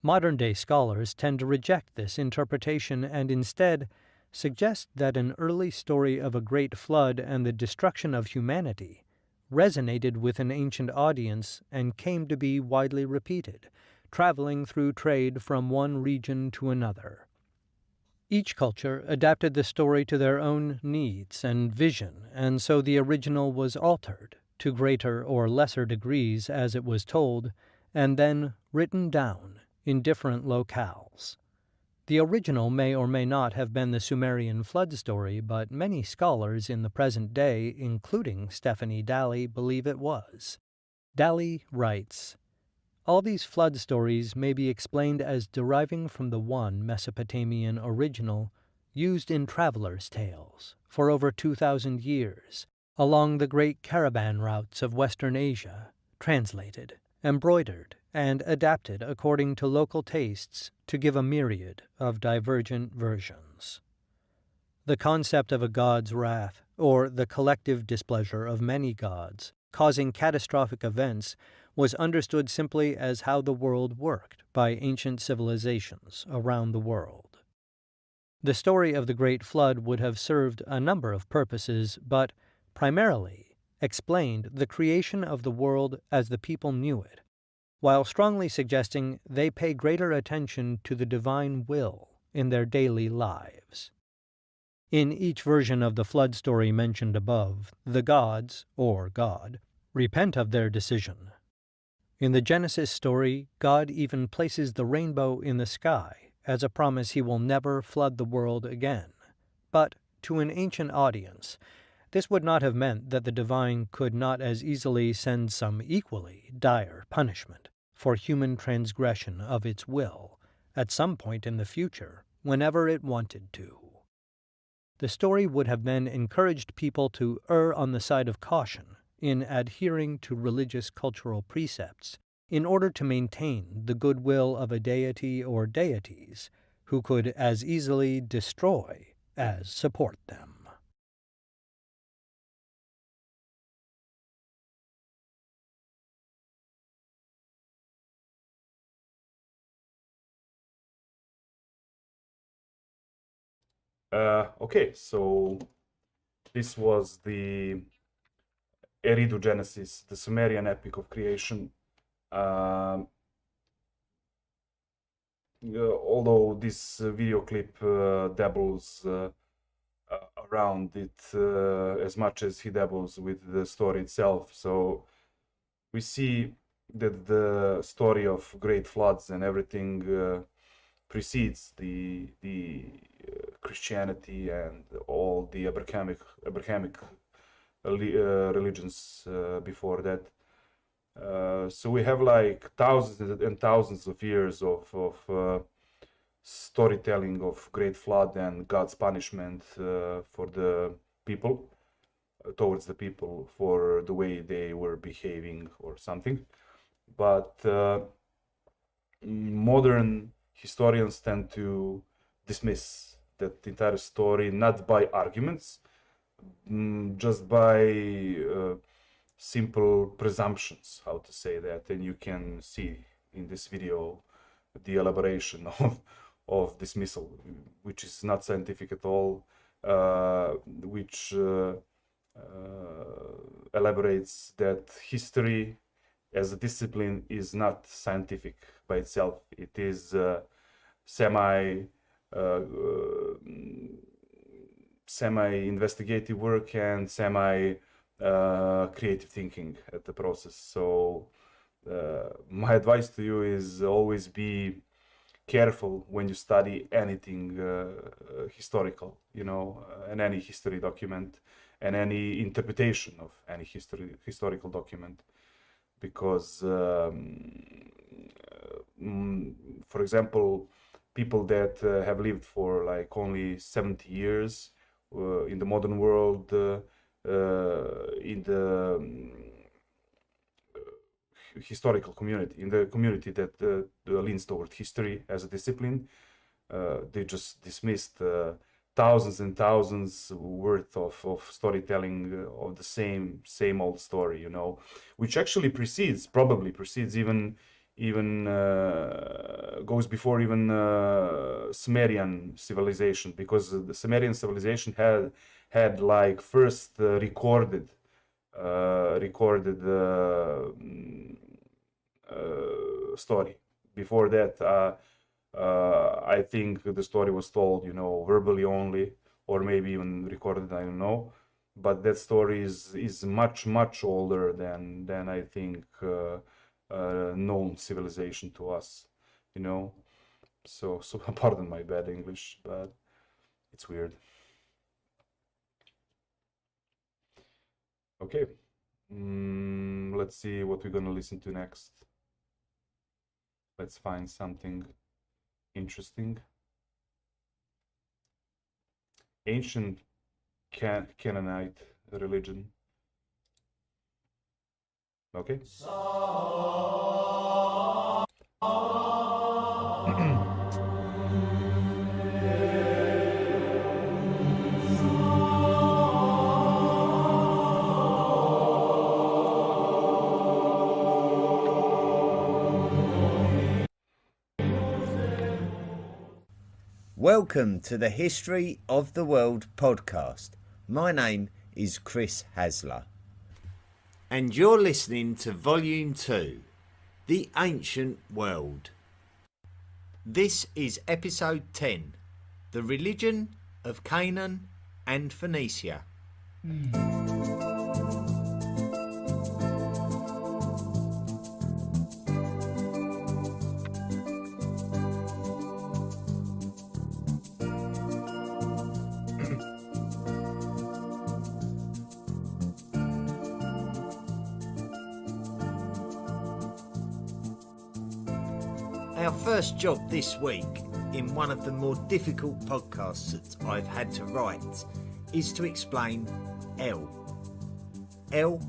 Modern-day scholars tend to reject this interpretation and instead suggest that an early story of a great flood and the destruction of humanity resonated with an ancient audience and came to be widely repeated, traveling through trade from one region to another. Each culture adapted the story to their own needs and vision, and so the original was altered to greater or lesser degrees as it was told, and then written down in different locales. The original may or may not have been the Sumerian flood story, but many scholars in the present day, including Stephanie Dalley, believe it was. Dalley writes, All these flood stories may be explained as deriving from the one Mesopotamian original used in travelers' tales for over 2,000 years along the great caravan routes of Western Asia, translated, embroidered, and adapted according to local tastes to give a myriad of divergent versions. The concept of a god's wrath, or the collective displeasure of many gods, causing catastrophic events, was understood simply as how the world worked by ancient civilizations around the world. The story of the Great Flood would have served a number of purposes, but primarily explained the creation of the world as the people knew it, while strongly suggesting they pay greater attention to the divine will in their daily lives. In each version of the flood story mentioned above, the gods, or God, repent of their decision. In the Genesis story, God even places the rainbow in the sky as a promise he will never flood the world again. But to an ancient audience, this would not have meant that the divine could not as easily send some equally dire punishment for human transgression of its will at some point in the future, whenever it wanted to. The story would have then encouraged people to err on the side of caution in adhering to religious cultural precepts in order to maintain the goodwill of a deity or deities who could as easily destroy as support them. Okay, so this was the Eridu Genesis, the Sumerian epic of creation. Although this video clip dabbles around it as much as he dabbles with the story itself, so we see that the story of great floods and everything precedes the Christianity and all the Abrahamic religions before that. So we have like thousands and thousands of years of storytelling of great flood and God's punishment for the people, towards the people for the way they were behaving or something. But modern historians tend to dismiss that entire story, not by arguments, just by simple presumptions, how to say that. And you can see in this video the elaboration of dismissal, which is not scientific at all, which elaborates that history as a discipline is not scientific by itself. It is semi-investigative work and semi-creative thinking at the process. So my advice to you is always be careful when you study anything historical, and any history document and any interpretation of any historical document, because for example, people that have lived for like only 70 years in the modern world, in the historical community, in the community that leans toward history as a discipline, they just dismissed thousands and thousands worth of storytelling of the same old story, which actually probably precedes even goes before even Sumerian civilization, because the Sumerian civilization had like first recorded story. Before that, I think the story was told, verbally only, or maybe even recorded, I don't know. But that story is much older than I think known civilization to us, So pardon my bad English, but it's weird. Okay, let's see what we're gonna listen to next. Let's find something interesting. Ancient Canaanite religion. Okay. Welcome to the History of the World podcast. My name is Chris Hasler, and you're listening to Volume 2, The Ancient World. This is Episode 10, The Religion of Canaan and Phoenicia. Our first job this week, in one of the more difficult podcasts that I've had to write, is to explain El. El,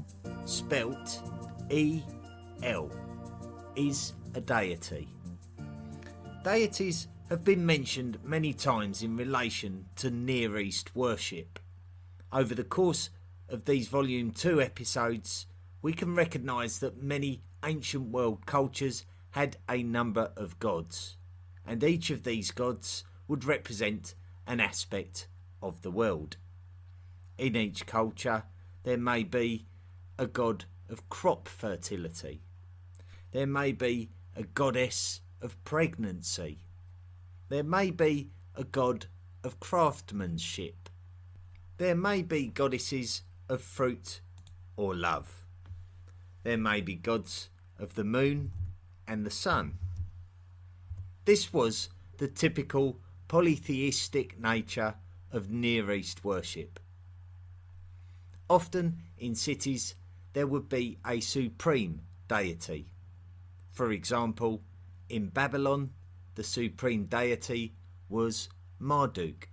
spelt E-L, is a deity. Deities have been mentioned many times in relation to Near East worship. Over the course of these Volume 2 episodes, we can recognise that many ancient world cultures had a number of gods, and each of these gods would represent an aspect of the world. In each culture, there may be a god of crop fertility. There may be a goddess of pregnancy. There may be a god of craftsmanship. There may be goddesses of fruit or love. There may be gods of the moon and the sun. This was the typical polytheistic nature of Near East worship. Often in cities there would be a supreme deity. For example, in Babylon the supreme deity was Marduk.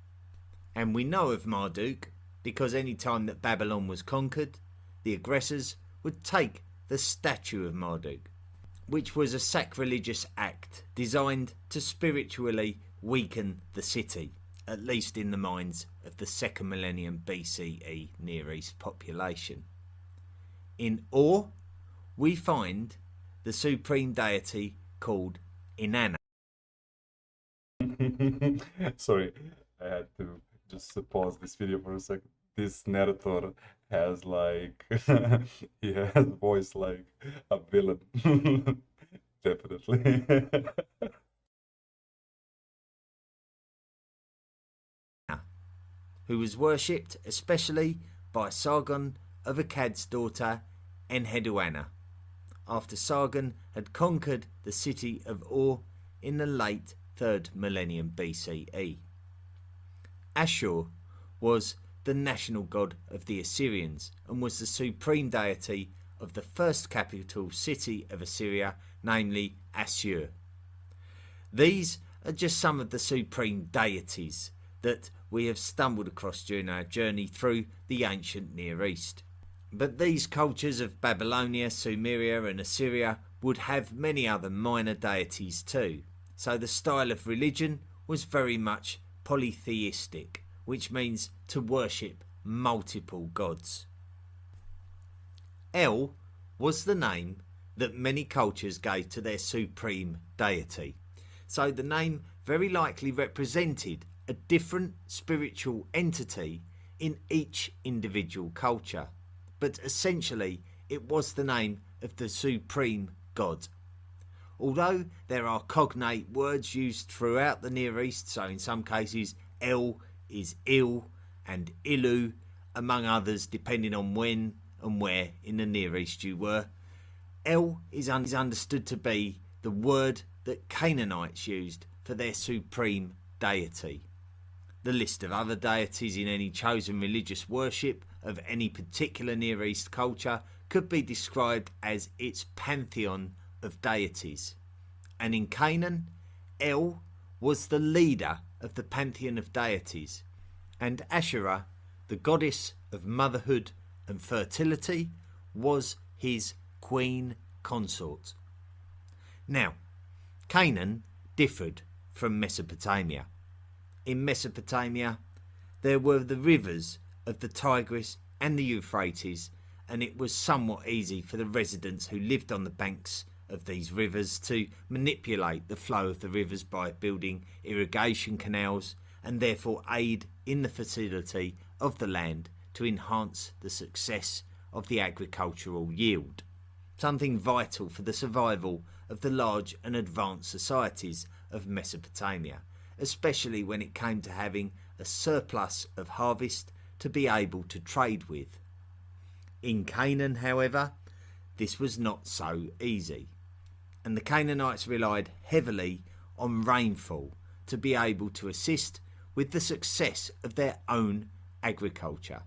And we know of Marduk because any time that Babylon was conquered, the aggressors would take the statue of Marduk, which was a sacrilegious act designed to spiritually weaken the city, at least in the minds of the 2nd millennium BCE Near East population. In Ur, we find the supreme deity called Inanna. Sorry, I had to just pause this video for a second. This narrator has like he has voice like a villain. Definitely. Who was worshipped especially by Sargon of Akkad's daughter Enheduanna, after Sargon had conquered the city of Ur in the late 3rd millennium BCE. Ashur was the national god of the Assyrians and was the supreme deity of the first capital city of Assyria, namely Assur. These are just some of the supreme deities that we have stumbled across during our journey through the ancient Near East. But these cultures of Babylonia, Sumeria and Assyria would have many other minor deities too, so the style of religion was very much polytheistic, which means to worship multiple gods. El was the name that many cultures gave to their supreme deity, so the name very likely represented a different spiritual entity in each individual culture, but essentially it was the name of the supreme god. Although there are cognate words used throughout the Near East, so in some cases El is Il and Ilu, among others, depending on when and where in the Near East you were, El is understood to be the word that Canaanites used for their supreme deity. The list of other deities in any chosen religious worship of any particular Near East culture could be described as its pantheon of deities. and in Canaan, El was the leader of the pantheon of deities, and Asherah, the goddess of motherhood and fertility, was his queen consort. Now, Canaan differed from Mesopotamia. In Mesopotamia, there were the rivers of the Tigris and the Euphrates, and it was somewhat easy for the residents who lived on the banks of these rivers to manipulate the flow of the rivers by building irrigation canals and therefore aid in the fertility of the land to enhance the success of the agricultural yield, something vital for the survival of the large and advanced societies of Mesopotamia, especially when it came to having a surplus of harvest to be able to trade with. In Canaan, however, this was not so easy, and the Canaanites relied heavily on rainfall to be able to assist with the success of their own agriculture.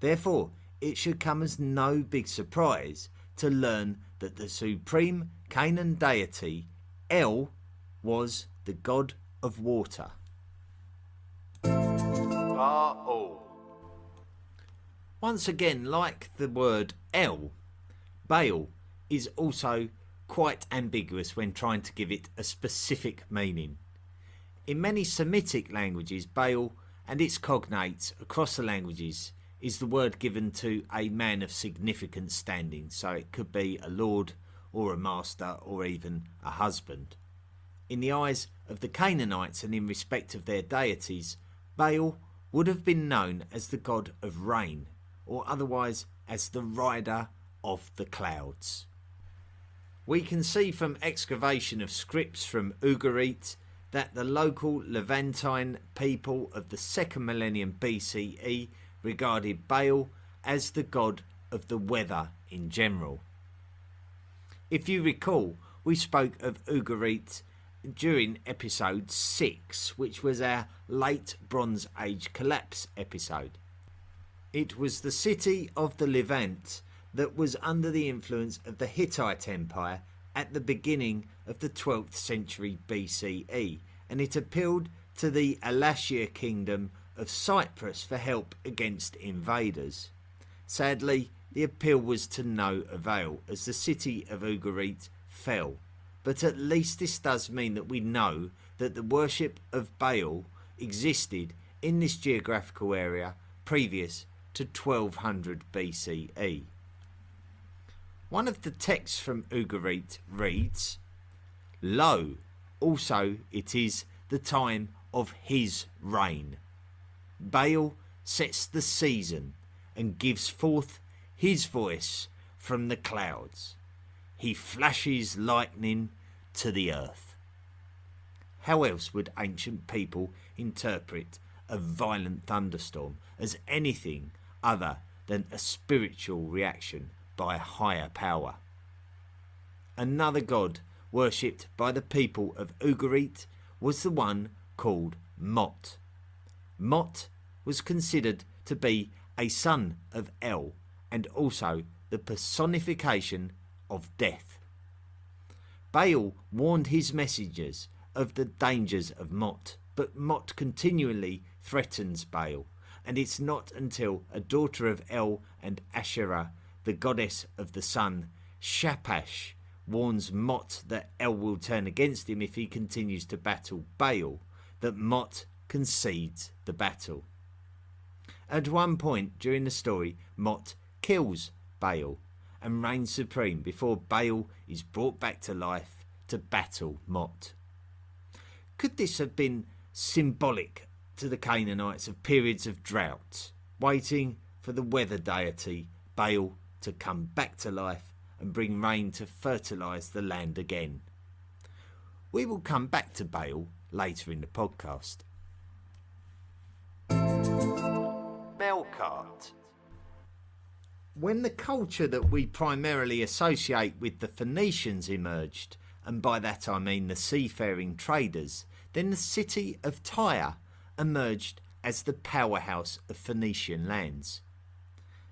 Therefore, it should come as no big surprise to learn that the supreme Canaan deity, El, was the god of water. Baal. Once again, like the word El, Baal is also quite ambiguous when trying to give it a specific meaning. In many Semitic languages, Baal and its cognates across the languages is the word given to a man of significant standing, so it could be a lord or a master or even a husband. In the eyes of the Canaanites and in respect of their deities, Baal would have been known as the god of rain, or otherwise as the rider of the clouds. We can see from excavation of scripts from Ugarit that the local Levantine people of the 2nd millennium BCE regarded Baal as the god of the weather in general. If you recall, we spoke of Ugarit during episode 6, which was our late Bronze Age collapse episode. It was the city of the Levant that was under the influence of the Hittite Empire at the beginning of the 12th century BCE, and it appealed to the Alashir kingdom of Cyprus for help against invaders. Sadly, the appeal was to no avail, as the city of Ugarit fell, but at least this does mean that we know that the worship of Baal existed in this geographical area previous to 1200 BCE. One of the texts from Ugarit reads, "Lo, also it is the time of his reign. Baal sets the season and gives forth his voice from the clouds. He flashes lightning to the earth." How else would ancient people interpret a violent thunderstorm as anything other than a spiritual reaction by a higher power? Another god worshipped by the people of Ugarit was the one called Mot. Mot was considered to be a son of El and also the personification of death. Baal warned his messengers of the dangers of Mot, but Mot continually threatens Baal, and it's not until a daughter of El and Asherah, the goddess of the sun, Shapash, warns Mot that El will turn against him if he continues to battle Baal, that Mot concedes the battle. At one point during the story, Mot kills Baal and reigns supreme before Baal is brought back to life to battle Mot. Could this have been symbolic to the Canaanites of periods of drought, waiting for the weather deity Baal to come back to life and bring rain to fertilise the land again? We will come back to Baal later in the podcast. Melkart. When the culture that we primarily associate with the Phoenicians emerged, and by that I mean the seafaring traders, then the city of Tyre emerged as the powerhouse of Phoenician lands.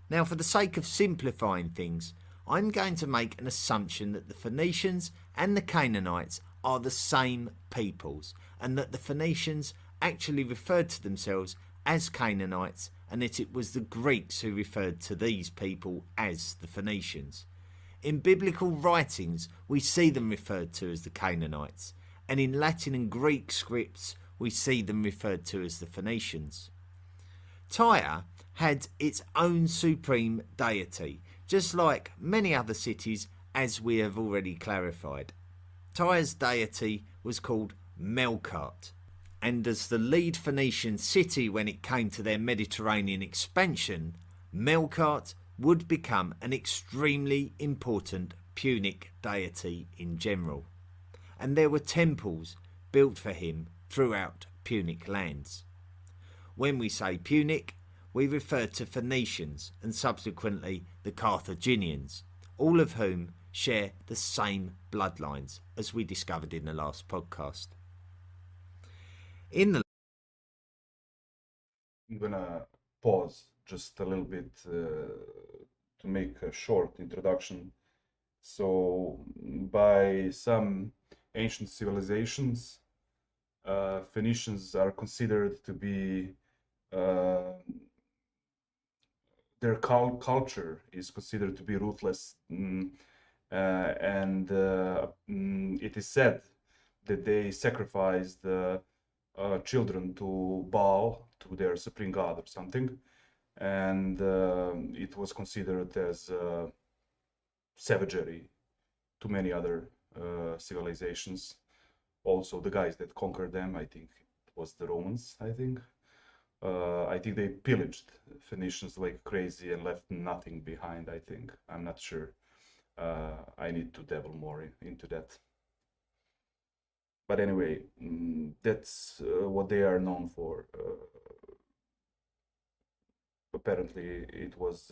Now, for the sake of simplifying things, I'm going to make an assumption that the Phoenicians and the Canaanites are the same peoples, and that the Phoenicians actually referred to themselves as Canaanites, and that it was the Greeks who referred to these people as the Phoenicians. In biblical writings, we see them referred to as the Canaanites, and in Latin and Greek scripts, we see them referred to as the Phoenicians. Tyre had its own supreme deity, just like many other cities, as we have already clarified. Tyre's deity was called Melkart, and as the lead Phoenician city when it came to their Mediterranean expansion, Melkart would become an extremely important Punic deity in general, and there were temples built for him throughout Punic lands. When we say Punic, we refer to Phoenicians and subsequently the Carthaginians, all of whom share the same bloodlines as we discovered in the last podcast. I'm gonna pause just a little bit to make a short introduction. So, by some ancient civilizations, Phoenicians are considered to be their culture is considered to be ruthless, and it is said that they sacrificed children to Baal, to their supreme god or something, and it was considered as savagery to many other civilizations. Also, the guys that conquered them, I think it was the Romans, I think they pillaged Phoenicians like crazy and left nothing behind, I think. I'm not sure. I need to delve more into that. But anyway, that's what they are known for. Apparently, it was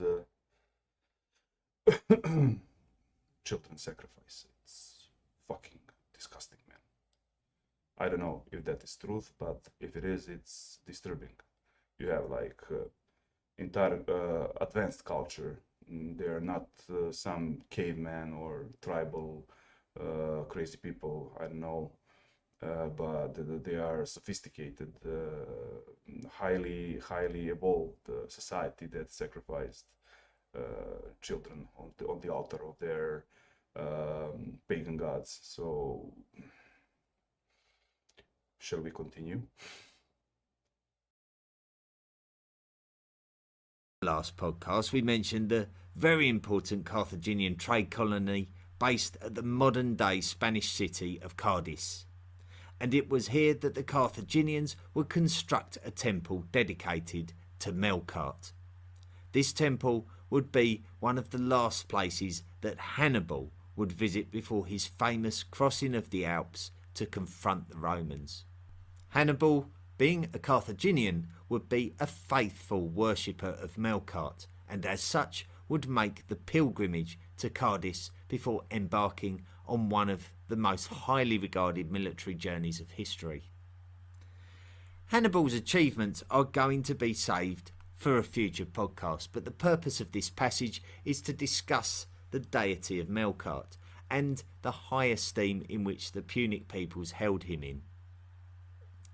children sacrifice. It's fucking disgusting, man. I don't know if that is truth, but if it is, it's disturbing. You have like entire advanced culture. They are not some caveman or tribal crazy people. I don't know, but they are sophisticated, highly evolved society that sacrificed children on the altar of their pagan gods. So, shall we continue? Last podcast, we mentioned the very important Carthaginian trade colony based at the modern-day Spanish city of Cadiz. And it was here that the Carthaginians would construct a temple dedicated to Melkart. This temple would be one of the last places that Hannibal would visit before his famous crossing of the Alps to confront the Romans. Hannibal, being a Carthaginian, would be a faithful worshipper of Melkart, and as such would make the pilgrimage to Cadiz before embarking on one of the most highly regarded military journeys of history. Hannibal's achievements are going to be saved for a future podcast, but the purpose of this passage is to discuss the deity of Melkart and the high esteem in which the Punic peoples held him in.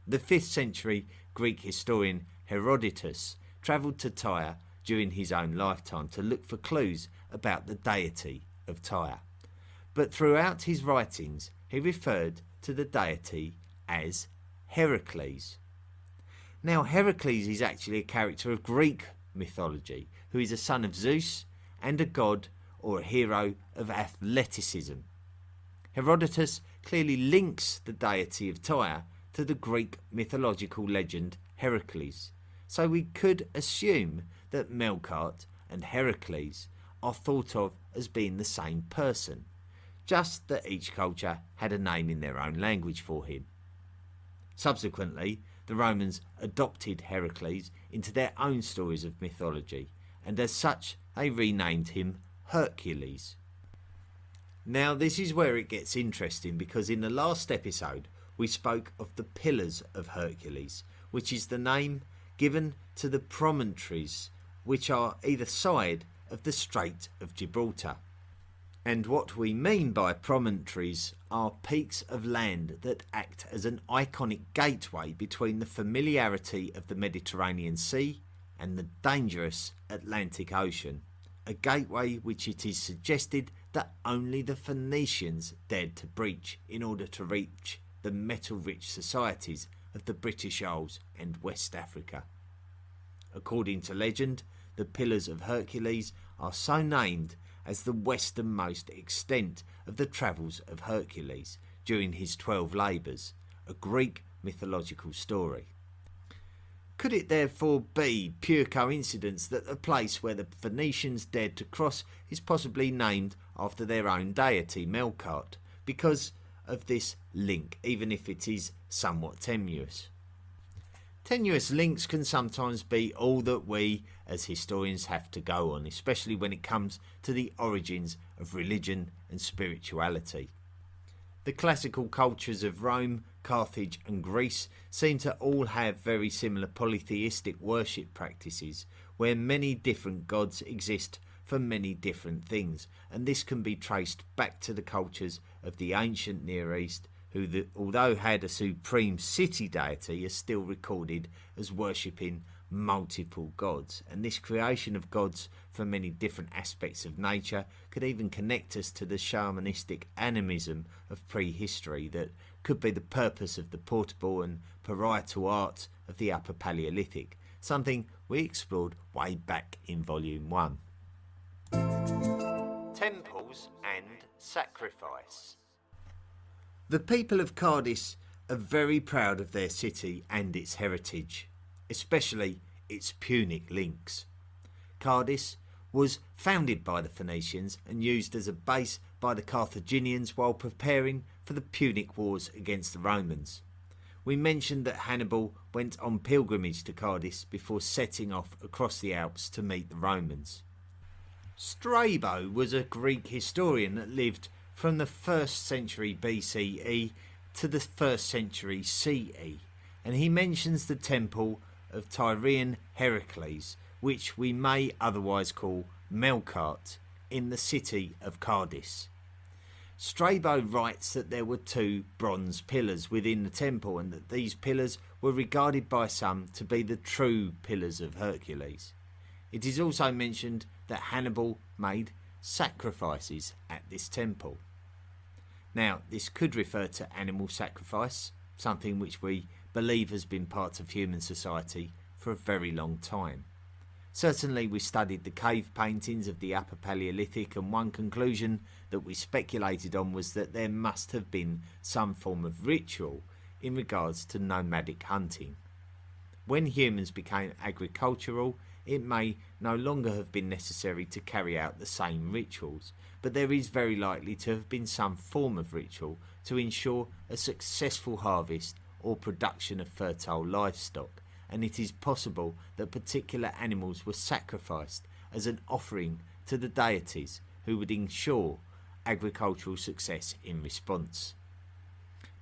The 5th century Greek historian Herodotus travelled to Tyre during his own lifetime to look for clues about the deity of Tyre. But throughout his writings, he referred to the deity as Heracles. Now, Heracles is actually a character of Greek mythology who is a son of Zeus and a god or a hero of athleticism. Herodotus clearly links the deity of Tyre to the Greek mythological legend Heracles, so we could assume that Melkart and Heracles are thought of as being the same person, just that each culture had a name in their own language for him. Subsequently, the Romans adopted Heracles into their own stories of mythology, and as such they renamed him Hercules. Now this is where it gets interesting, because in the last episode we spoke of the Pillars of Hercules, which is the name given to the promontories which are either side of the Strait of Gibraltar. And what we mean by promontories are peaks of land that act as an iconic gateway between the familiarity of the Mediterranean Sea and the dangerous Atlantic Ocean. A gateway which it is suggested that only the Phoenicians dared to breach in order to reach the metal-rich societies of the British Isles and West Africa. According to legend, the Pillars of Hercules are so named as the westernmost extent of the travels of Hercules during his 12 labours, a Greek mythological story. Could it therefore be pure coincidence that the place where the Phoenicians dared to cross is possibly named after their own deity Melkart, because of this link, even if it is somewhat tenuous? Tenuous links can sometimes be all that we as historians have to go on, especially when it comes to the origins of religion and spirituality. The classical cultures of Rome, Carthage and Greece seem to all have very similar polytheistic worship practices, where many different gods exist for many different things, and this can be traced back to the cultures of the ancient Near East, who, although had a supreme city deity, is still recorded as worshipping multiple gods. And this creation of gods for many different aspects of nature could even connect us to the shamanistic animism of prehistory that could be the purpose of the portable and parietal art of the Upper Paleolithic, something we explored way back in Volume 1. Temples and sacrifice. The people of Cadiz are very proud of their city and its heritage, especially its Punic links. Cadiz was founded by the Phoenicians and used as a base by the Carthaginians while preparing for the Punic Wars against the Romans. We mentioned that Hannibal went on pilgrimage to Cadiz before setting off across the Alps to meet the Romans. Strabo was a Greek historian that lived from the 1st century BCE to the 1st century CE, and he mentions the temple of Tyrian Heracles, which we may otherwise call Melkart, in the city of Cadiz. Strabo writes that there were 2 bronze pillars within the temple, and that these pillars were regarded by some to be the true Pillars of Hercules. It is also mentioned that Hannibal made sacrifices at this temple. Now, this could refer to animal sacrifice, something which we believe has been part of human society for a very long time. Certainly we studied the cave paintings of the Upper Paleolithic, and one conclusion that we speculated on was that there must have been some form of ritual in regards to nomadic hunting. When humans became agricultural, it may no longer have been necessary to carry out the same rituals, but there is very likely to have been some form of ritual to ensure a successful harvest or production of fertile livestock, and it is possible that particular animals were sacrificed as an offering to the deities who would ensure agricultural success in response.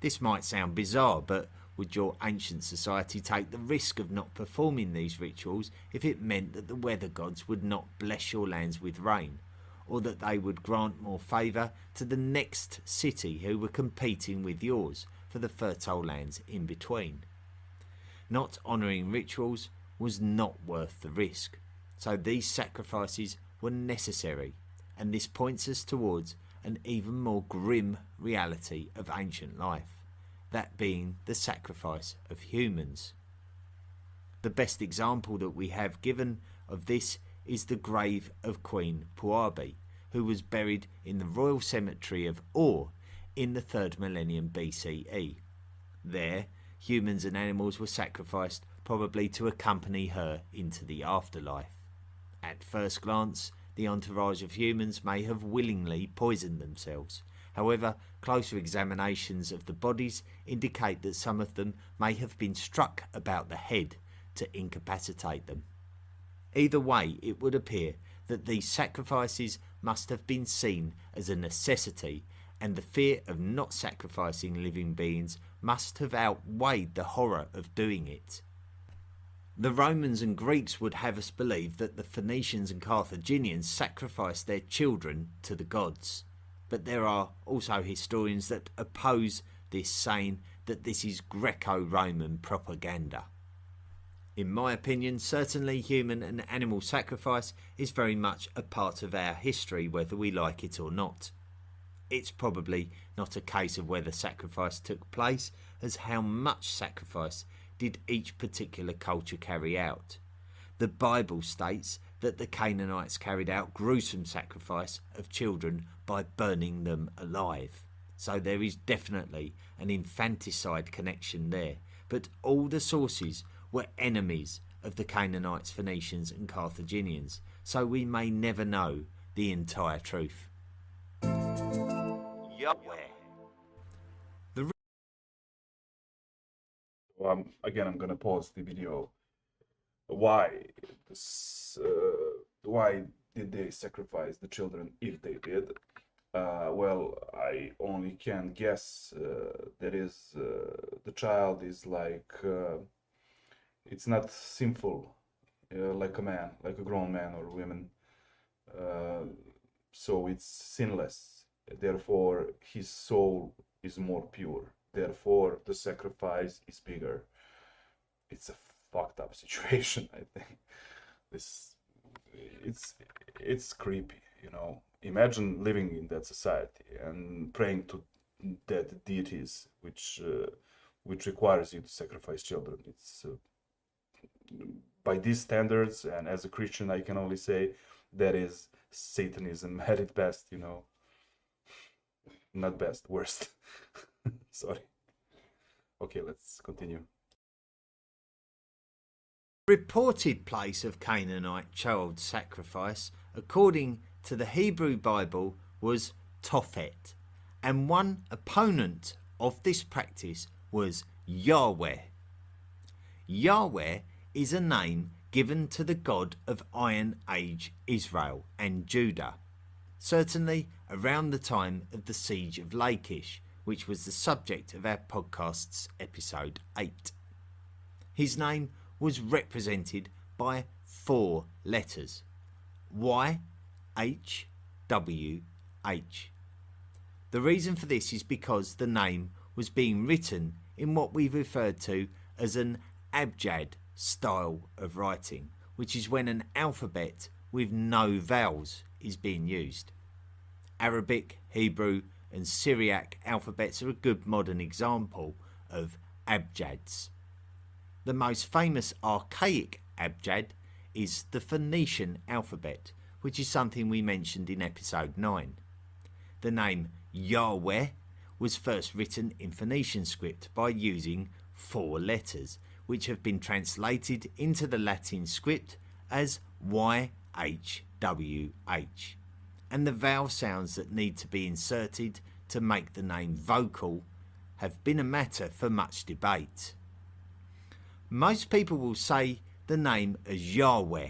This might sound bizarre, but would your ancient society take the risk of not performing these rituals if it meant that the weather gods would not bless your lands with rain, or that they would grant more favour to the next city who were competing with yours for the fertile lands in between? Not honouring rituals was not worth the risk, so these sacrifices were necessary, and this points us towards an even more grim reality of ancient life, that being the sacrifice of humans. The best example that we have given of this is the grave of Queen Puabi, who was buried in the royal cemetery of Ur in the 3rd millennium BCE. There, humans and animals were sacrificed, probably to accompany her into the afterlife. At first glance, the entourage of humans may have willingly poisoned themselves. However, closer examinations of the bodies indicate that some of them may have been struck about the head to incapacitate them. Either way, it would appear that these sacrifices must have been seen as a necessity, and the fear of not sacrificing living beings must have outweighed the horror of doing it. The Romans and Greeks would have us believe that the Phoenicians and Carthaginians sacrificed their children to the gods. but there are also historians that oppose this, saying that this is Greco-Roman propaganda. In my opinion, certainly human and animal sacrifice is very much a part of our history, whether we like it or not. It's probably not a case of whether sacrifice took place, as how much sacrifice did each particular culture carry out. The Bible states that the Canaanites carried out gruesome sacrifice of children by burning them alive. So there is definitely an infanticide connection there. But all the sources were enemies of the Canaanites, Phoenicians and Carthaginians, so we may never know the entire truth. Yahweh. Again, I'm gonna pause the video. Why did they sacrifice the children if they did? Well, I only can guess. The child is like, it's not sinful, like a man, like a grown man or woman. So it's sinless. Therefore, his soul is more pure. Therefore, the sacrifice is bigger. It's a fucked up situation, I think. It's creepy, you know. Imagine living in that society and praying to dead deities, which requires you to sacrifice children. It's by these standards, and as a Christian, I can only say that is Satanism at its best, you know. Not best, worst. Sorry. Okay, let's continue. Reported place of Canaanite child sacrifice, according to the Hebrew Bible, was Tophet, and one opponent of this practice was Yahweh. Yahweh is a name given to the god of Iron Age Israel and Judah, certainly around the time of the Siege of Lachish, which was the subject of our podcast's episode 8. His name was represented by 4 letters: Y, H, W, H. The reason for this is because the name was being written in what we referred to as an abjad style of writing, which is when an alphabet with no vowels is being used. Arabic, Hebrew and Syriac alphabets are a good modern example of abjads. The most famous archaic abjad is the Phoenician alphabet, which is something we mentioned in episode 9. The name Yahweh was first written in Phoenician script by using 4 letters, which have been translated into the Latin script as YHWH. And the vowel sounds that need to be inserted to make the name vocal have been a matter for much debate. Most people will say the name as Yahweh,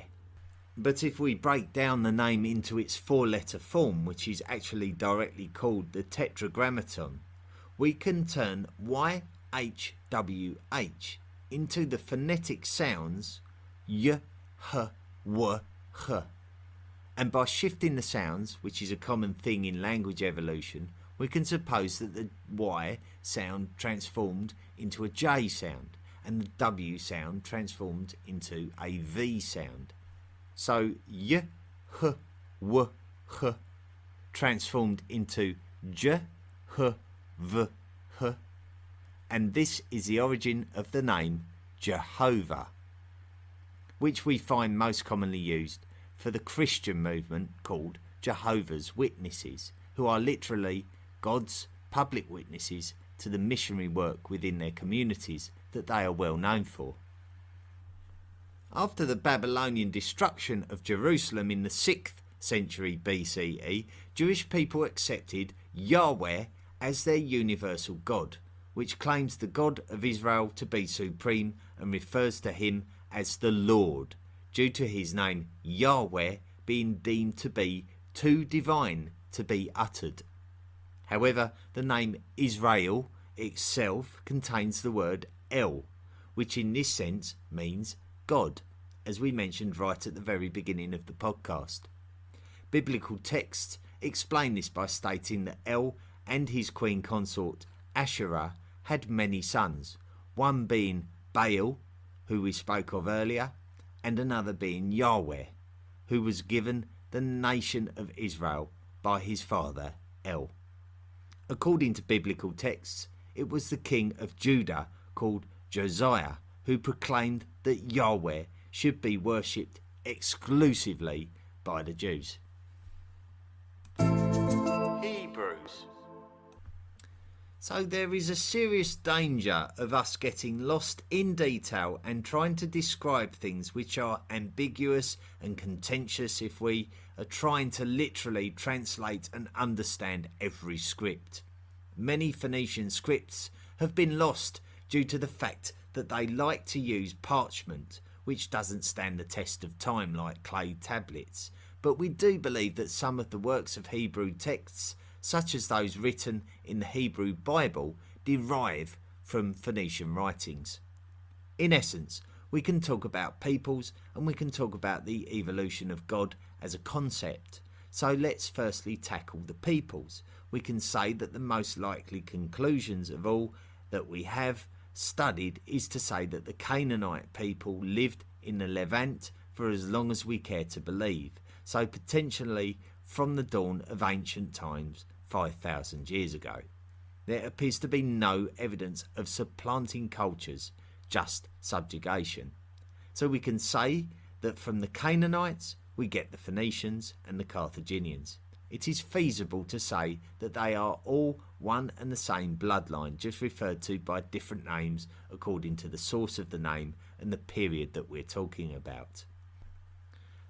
but if we break down the name into its 4-letter form, which is actually directly called the Tetragrammaton, we can turn YHWH into the phonetic sounds Y, H, W, H. And by shifting the sounds, which is a common thing in language evolution, we can suppose that the Y sound transformed into a J sound and the W sound transformed into a V sound. So Y, H, W, H transformed into J, H, V, H. And this is the origin of the name Jehovah, which we find most commonly used for the Christian movement called Jehovah's Witnesses, who are literally God's public witnesses to the missionary work within their communities that they are well known for. After the Babylonian destruction of Jerusalem in the 6th century BCE, Jewish people accepted Yahweh as their universal God, which claims the God of Israel to be supreme and refers to him as the Lord, due to his name Yahweh being deemed to be too divine to be uttered. However, the name Israel itself contains the word El, which in this sense means God, as we mentioned right at the very beginning of the podcast. Biblical texts explain this by stating that El and his queen consort Asherah had many sons, one being Baal, who we spoke of earlier, and another being Yahweh, who was given the nation of Israel by his father El. According to biblical texts, it was the king of Judah called Josiah who proclaimed that Yahweh should be worshipped exclusively by the Jews. Hebrews. So there is a serious danger of us getting lost in detail and trying to describe things which are ambiguous and contentious if we are trying to literally translate and understand every script. Many Phoenician scripts have been lost due to the fact that they like to use parchment, which doesn't stand the test of time like clay tablets, but we do believe that some of the works of Hebrew texts, such as those written in the Hebrew Bible, derive from Phoenician writings. In essence, we can talk about peoples and we can talk about the evolution of God as a concept. So let's firstly tackle the peoples. We can say that the most likely conclusions of all that we have studied is to say that the Canaanite people lived in the Levant for as long as we care to believe, so potentially from the dawn of ancient times 5,000 years ago. There appears to be no evidence of supplanting cultures, just subjugation. So we can say that from the Canaanites we get the Phoenicians and the Carthaginians. It is feasible to say that they are all one and the same bloodline, just referred to by different names according to the source of the name and the period that we're talking about.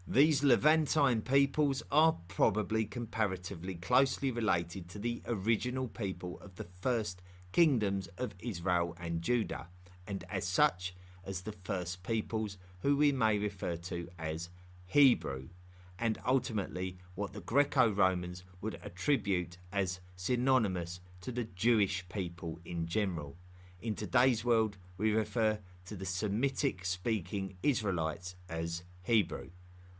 These Levantine peoples are probably comparatively closely related to the original people of the first kingdoms of Israel and Judah, and as such as the first peoples who we may refer to as Hebrew, and ultimately what the Greco-Romans would attribute as synonymous to the Jewish people in general. In today's world, we refer to the Semitic-speaking Israelites as Hebrew.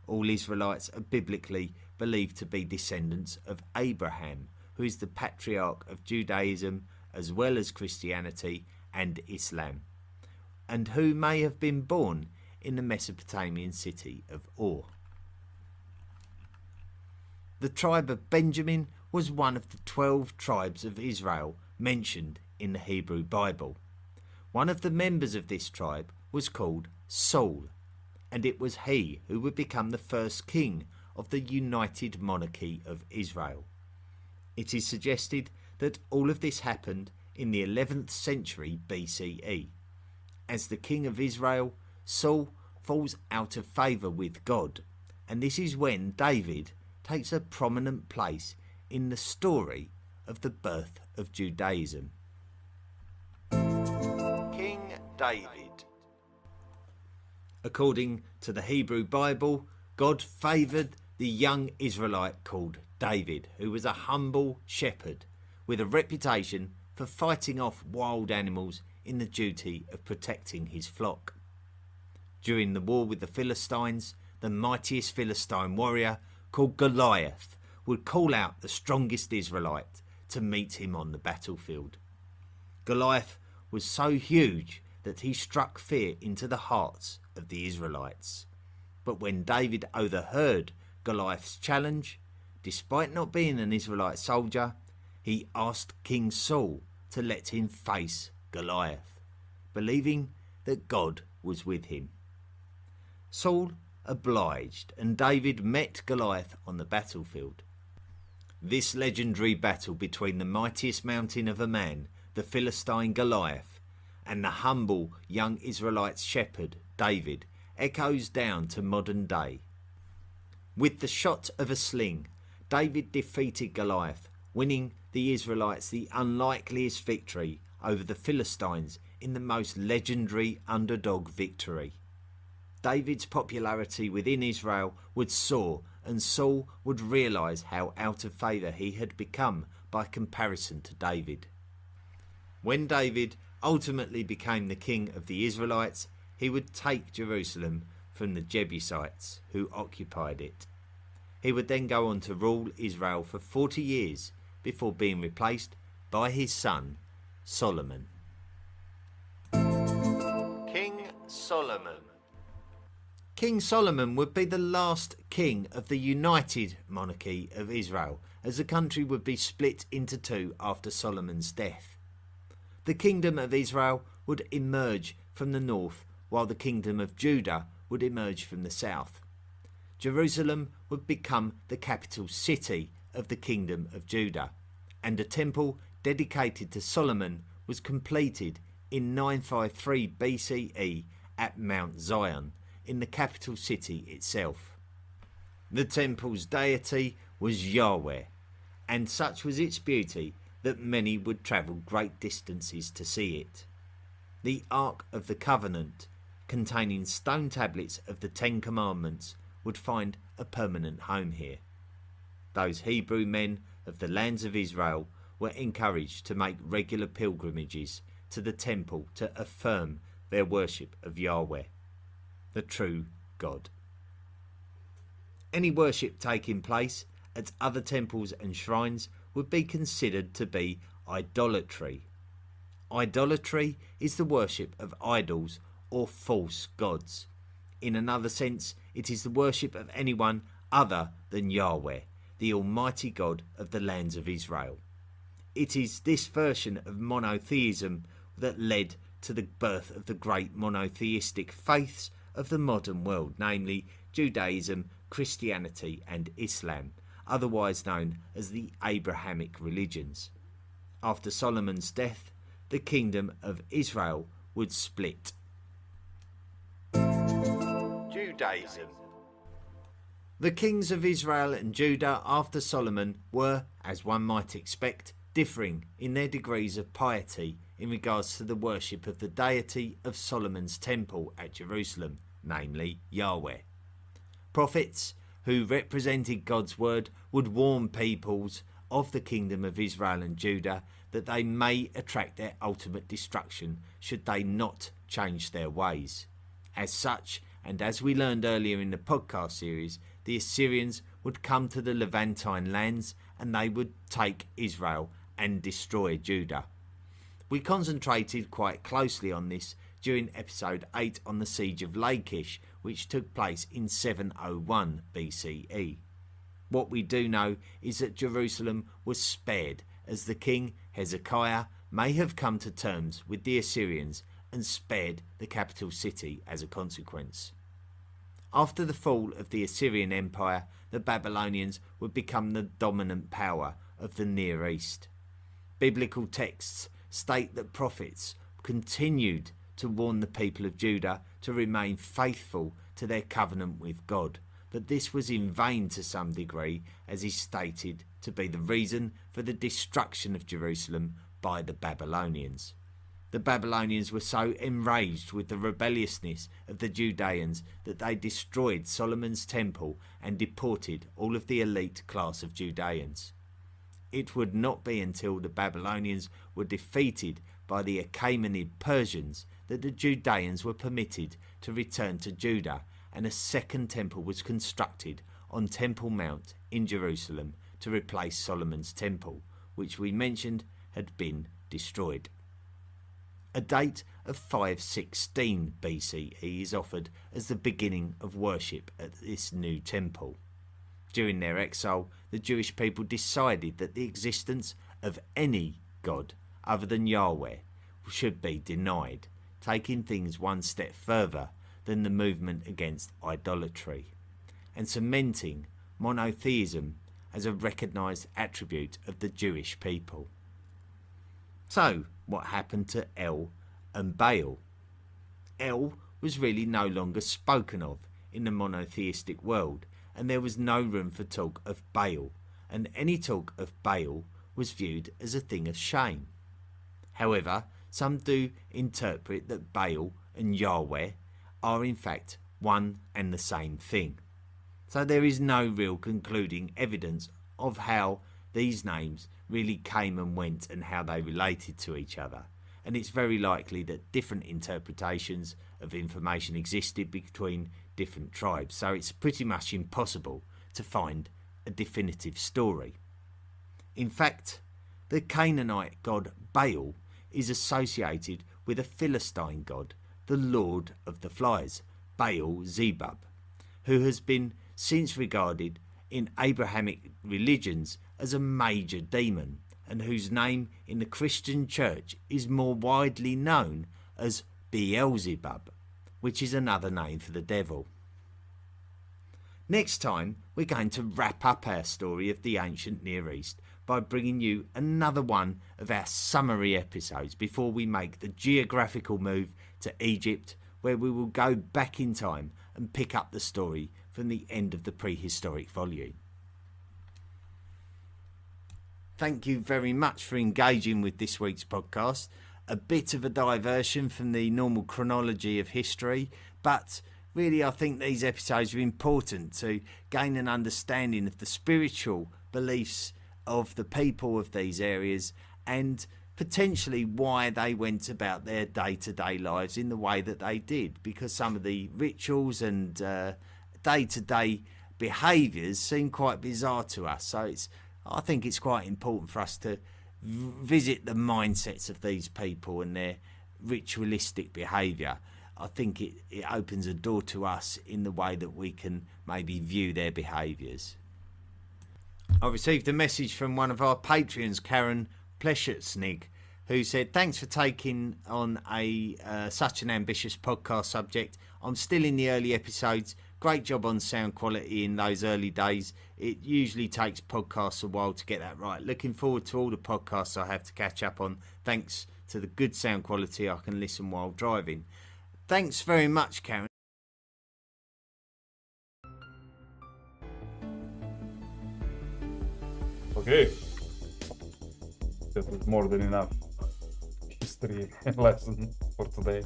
All Israelites are biblically believed to be descendants of Abraham, who is the patriarch of Judaism as well as Christianity and Islam, and who may have been born in the Mesopotamian city of Ur. The tribe of Benjamin was one of the 12 tribes of Israel mentioned in the Hebrew Bible. One of the members of this tribe was called Saul, and it was he who would become the first king of the united monarchy of Israel. It is suggested that all of this happened in the 11th century BCE. As the king of Israel, Saul falls out of favour with God, and this is when David takes a prominent place in the story of the birth of Judaism. King David. According to the Hebrew Bible, God favoured the young Israelite called David, who was a humble shepherd with a reputation for fighting off wild animals in the duty of protecting his flock. During the war with the Philistines, the mightiest Philistine warrior called Goliath would call out the strongest Israelite to meet him on the battlefield. Goliath was so huge that he struck fear into the hearts of the Israelites. But when David overheard Goliath's challenge, despite not being an Israelite soldier, he asked King Saul to let him face Goliath, believing that God was with him. Saul obliged, and David met Goliath on the battlefield. This legendary battle between the mightiest mountain of a man, the Philistine Goliath, and the humble young Israelite shepherd David echoes down to modern day. With the shot of a sling, David defeated Goliath, winning the Israelites the unlikeliest victory over the Philistines in the most legendary underdog victory. David's popularity within Israel would soar, and Saul would realise how out of favour he had become by comparison to David. When David ultimately became the king of the Israelites, he would take Jerusalem from the Jebusites who occupied it. He would then go on to rule Israel for 40 years before being replaced by his son Solomon. King Solomon. King Solomon would be the last king of the united monarchy of Israel, as the country would be split into two after Solomon's death. The kingdom of Israel would emerge from the north, while the kingdom of Judah would emerge from the south. Jerusalem would become the capital city of the kingdom of Judah, and a temple dedicated to Solomon was completed in 953 BCE at Mount Zion, in the capital city itself. The temple's deity was Yahweh, and such was its beauty that many would travel great distances to see it. The Ark of the Covenant, containing stone tablets of the Ten Commandments, would find a permanent home here. Those Hebrew men of the lands of Israel were encouraged to make regular pilgrimages to the temple to affirm their worship of Yahweh, the true God. Any worship taking place at other temples and shrines would be considered to be idolatry. Idolatry is the worship of idols or false gods. In another sense, it is the worship of anyone other than Yahweh, the Almighty God of the lands of Israel. It is this version of monotheism that led to the birth of the great monotheistic faiths of the modern world, namely Judaism, Christianity and Islam, otherwise known as the Abrahamic religions. After Solomon's death, the kingdom of Israel would split. Judaism. The kings of Israel and Judah after Solomon were, as one might expect, differing in their degrees of piety in regards to the worship of the deity of Solomon's temple at Jerusalem, namely Yahweh. Prophets who represented God's word would warn peoples of the kingdom of Israel and Judah that they may attract their ultimate destruction should they not change their ways. As such, and as we learned earlier in the podcast series, the Assyrians would come to the Levantine lands and they would take Israel and destroy Judah. We concentrated quite closely on this during episode 8 on the siege of Lachish, which took place in 701 BCE. What we do know is that Jerusalem was spared, as the king Hezekiah may have come to terms with the Assyrians and spared the capital city as a consequence. After the fall of the Assyrian Empire, the Babylonians would become the dominant power of the Near East. Biblical texts state that prophets continued to warn the people of Judah to remain faithful to their covenant with God, but this was in vain to some degree, as is stated to be the reason for the destruction of Jerusalem by the Babylonians. The Babylonians were so enraged with the rebelliousness of the Judeans that they destroyed Solomon's temple and deported all of the elite class of Judeans. It would not be until the Babylonians were defeated by the Achaemenid Persians that the Judeans were permitted to return to Judah, and a second temple was constructed on Temple Mount in Jerusalem to replace Solomon's temple, which we mentioned had been destroyed. A date of 516 BCE is offered as the beginning of worship at this new temple. During their exile, the Jewish people decided that the existence of any god other than Yahweh should be denied, taking things one step further than the movement against idolatry, and cementing monotheism as a recognised attribute of the Jewish people. So, what happened to El and Baal? El was really no longer spoken of in the monotheistic world, and there was no room for talk of Baal, and any talk of Baal was viewed as a thing of shame. However, some do interpret that Baal and Yahweh are in fact one and the same thing. So there is no real concluding evidence of how these names really came and went and how they related to each other, and it's very likely that different interpretations of information existed between different tribes, so it's pretty much impossible to find a definitive story. In fact, the Canaanite god Baal is associated with a Philistine god, the Lord of the Flies, Baal-zebub, who has been since regarded in Abrahamic religions as a major demon, and whose name in the Christian church is more widely known as Beelzebub, which is another name for the devil. Next time, we're going to wrap up our story of the ancient Near East by bringing you another one of our summary episodes before we make the geographical move to Egypt, where we will go back in time and pick up the story from the end of the prehistoric volume. Thank you very much for engaging with this week's podcast. A bit of a diversion from the normal chronology of history, but really I think these episodes are important to gain an understanding of the spiritual beliefs of the people of these areas and potentially why they went about their day-to-day lives in the way that they did, because some of the rituals and day-to-day behaviours seem quite bizarre to us. So I think it's quite important for us to visit the mindsets of these people and their ritualistic behaviour. I think it opens a door to us in the way that we can maybe view their behaviours. I received a message from one of our Patreons, Karen Pleschertsnig, who said, "Thanks for taking on such an ambitious podcast subject. I'm still in the early episodes. Great job on sound quality in those early days. It usually takes podcasts a while to get that right. Looking forward to all the podcasts I have to catch up on. Thanks to the good sound quality, I can listen while driving." Thanks very much, Karen. Okay. That was more than enough history lesson for today.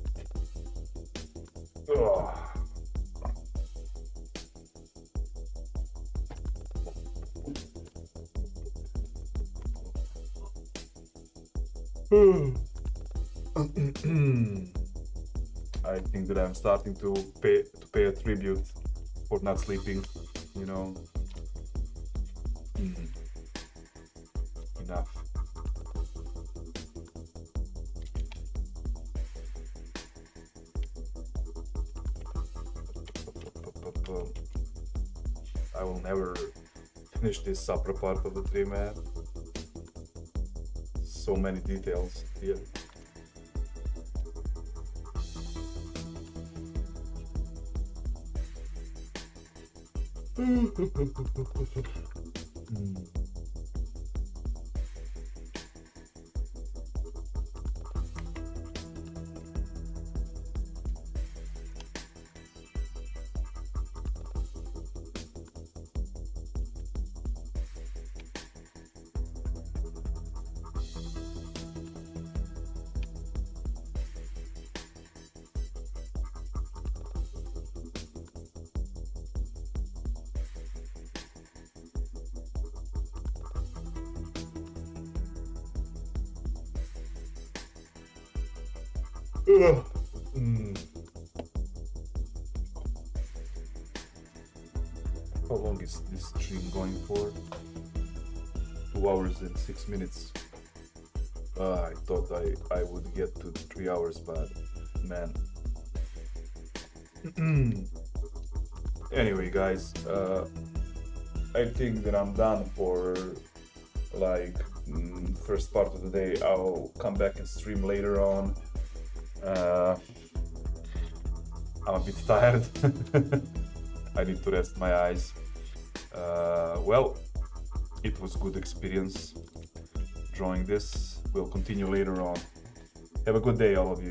I think that I'm starting to pay a tribute for not sleeping, you know. Enough. I will never finish this upper part of the tree, man. So many details here. How long is this stream going for? 2 hours and 6 minutes. I thought I would get to 3 hours, but man. Anyway, guys, I think that I'm done for first part of the day. I'll come back and stream later on. I'm a bit tired. I need to rest my eyes. Well, it was good experience drawing this. We'll continue later on. Have a good day, all of you.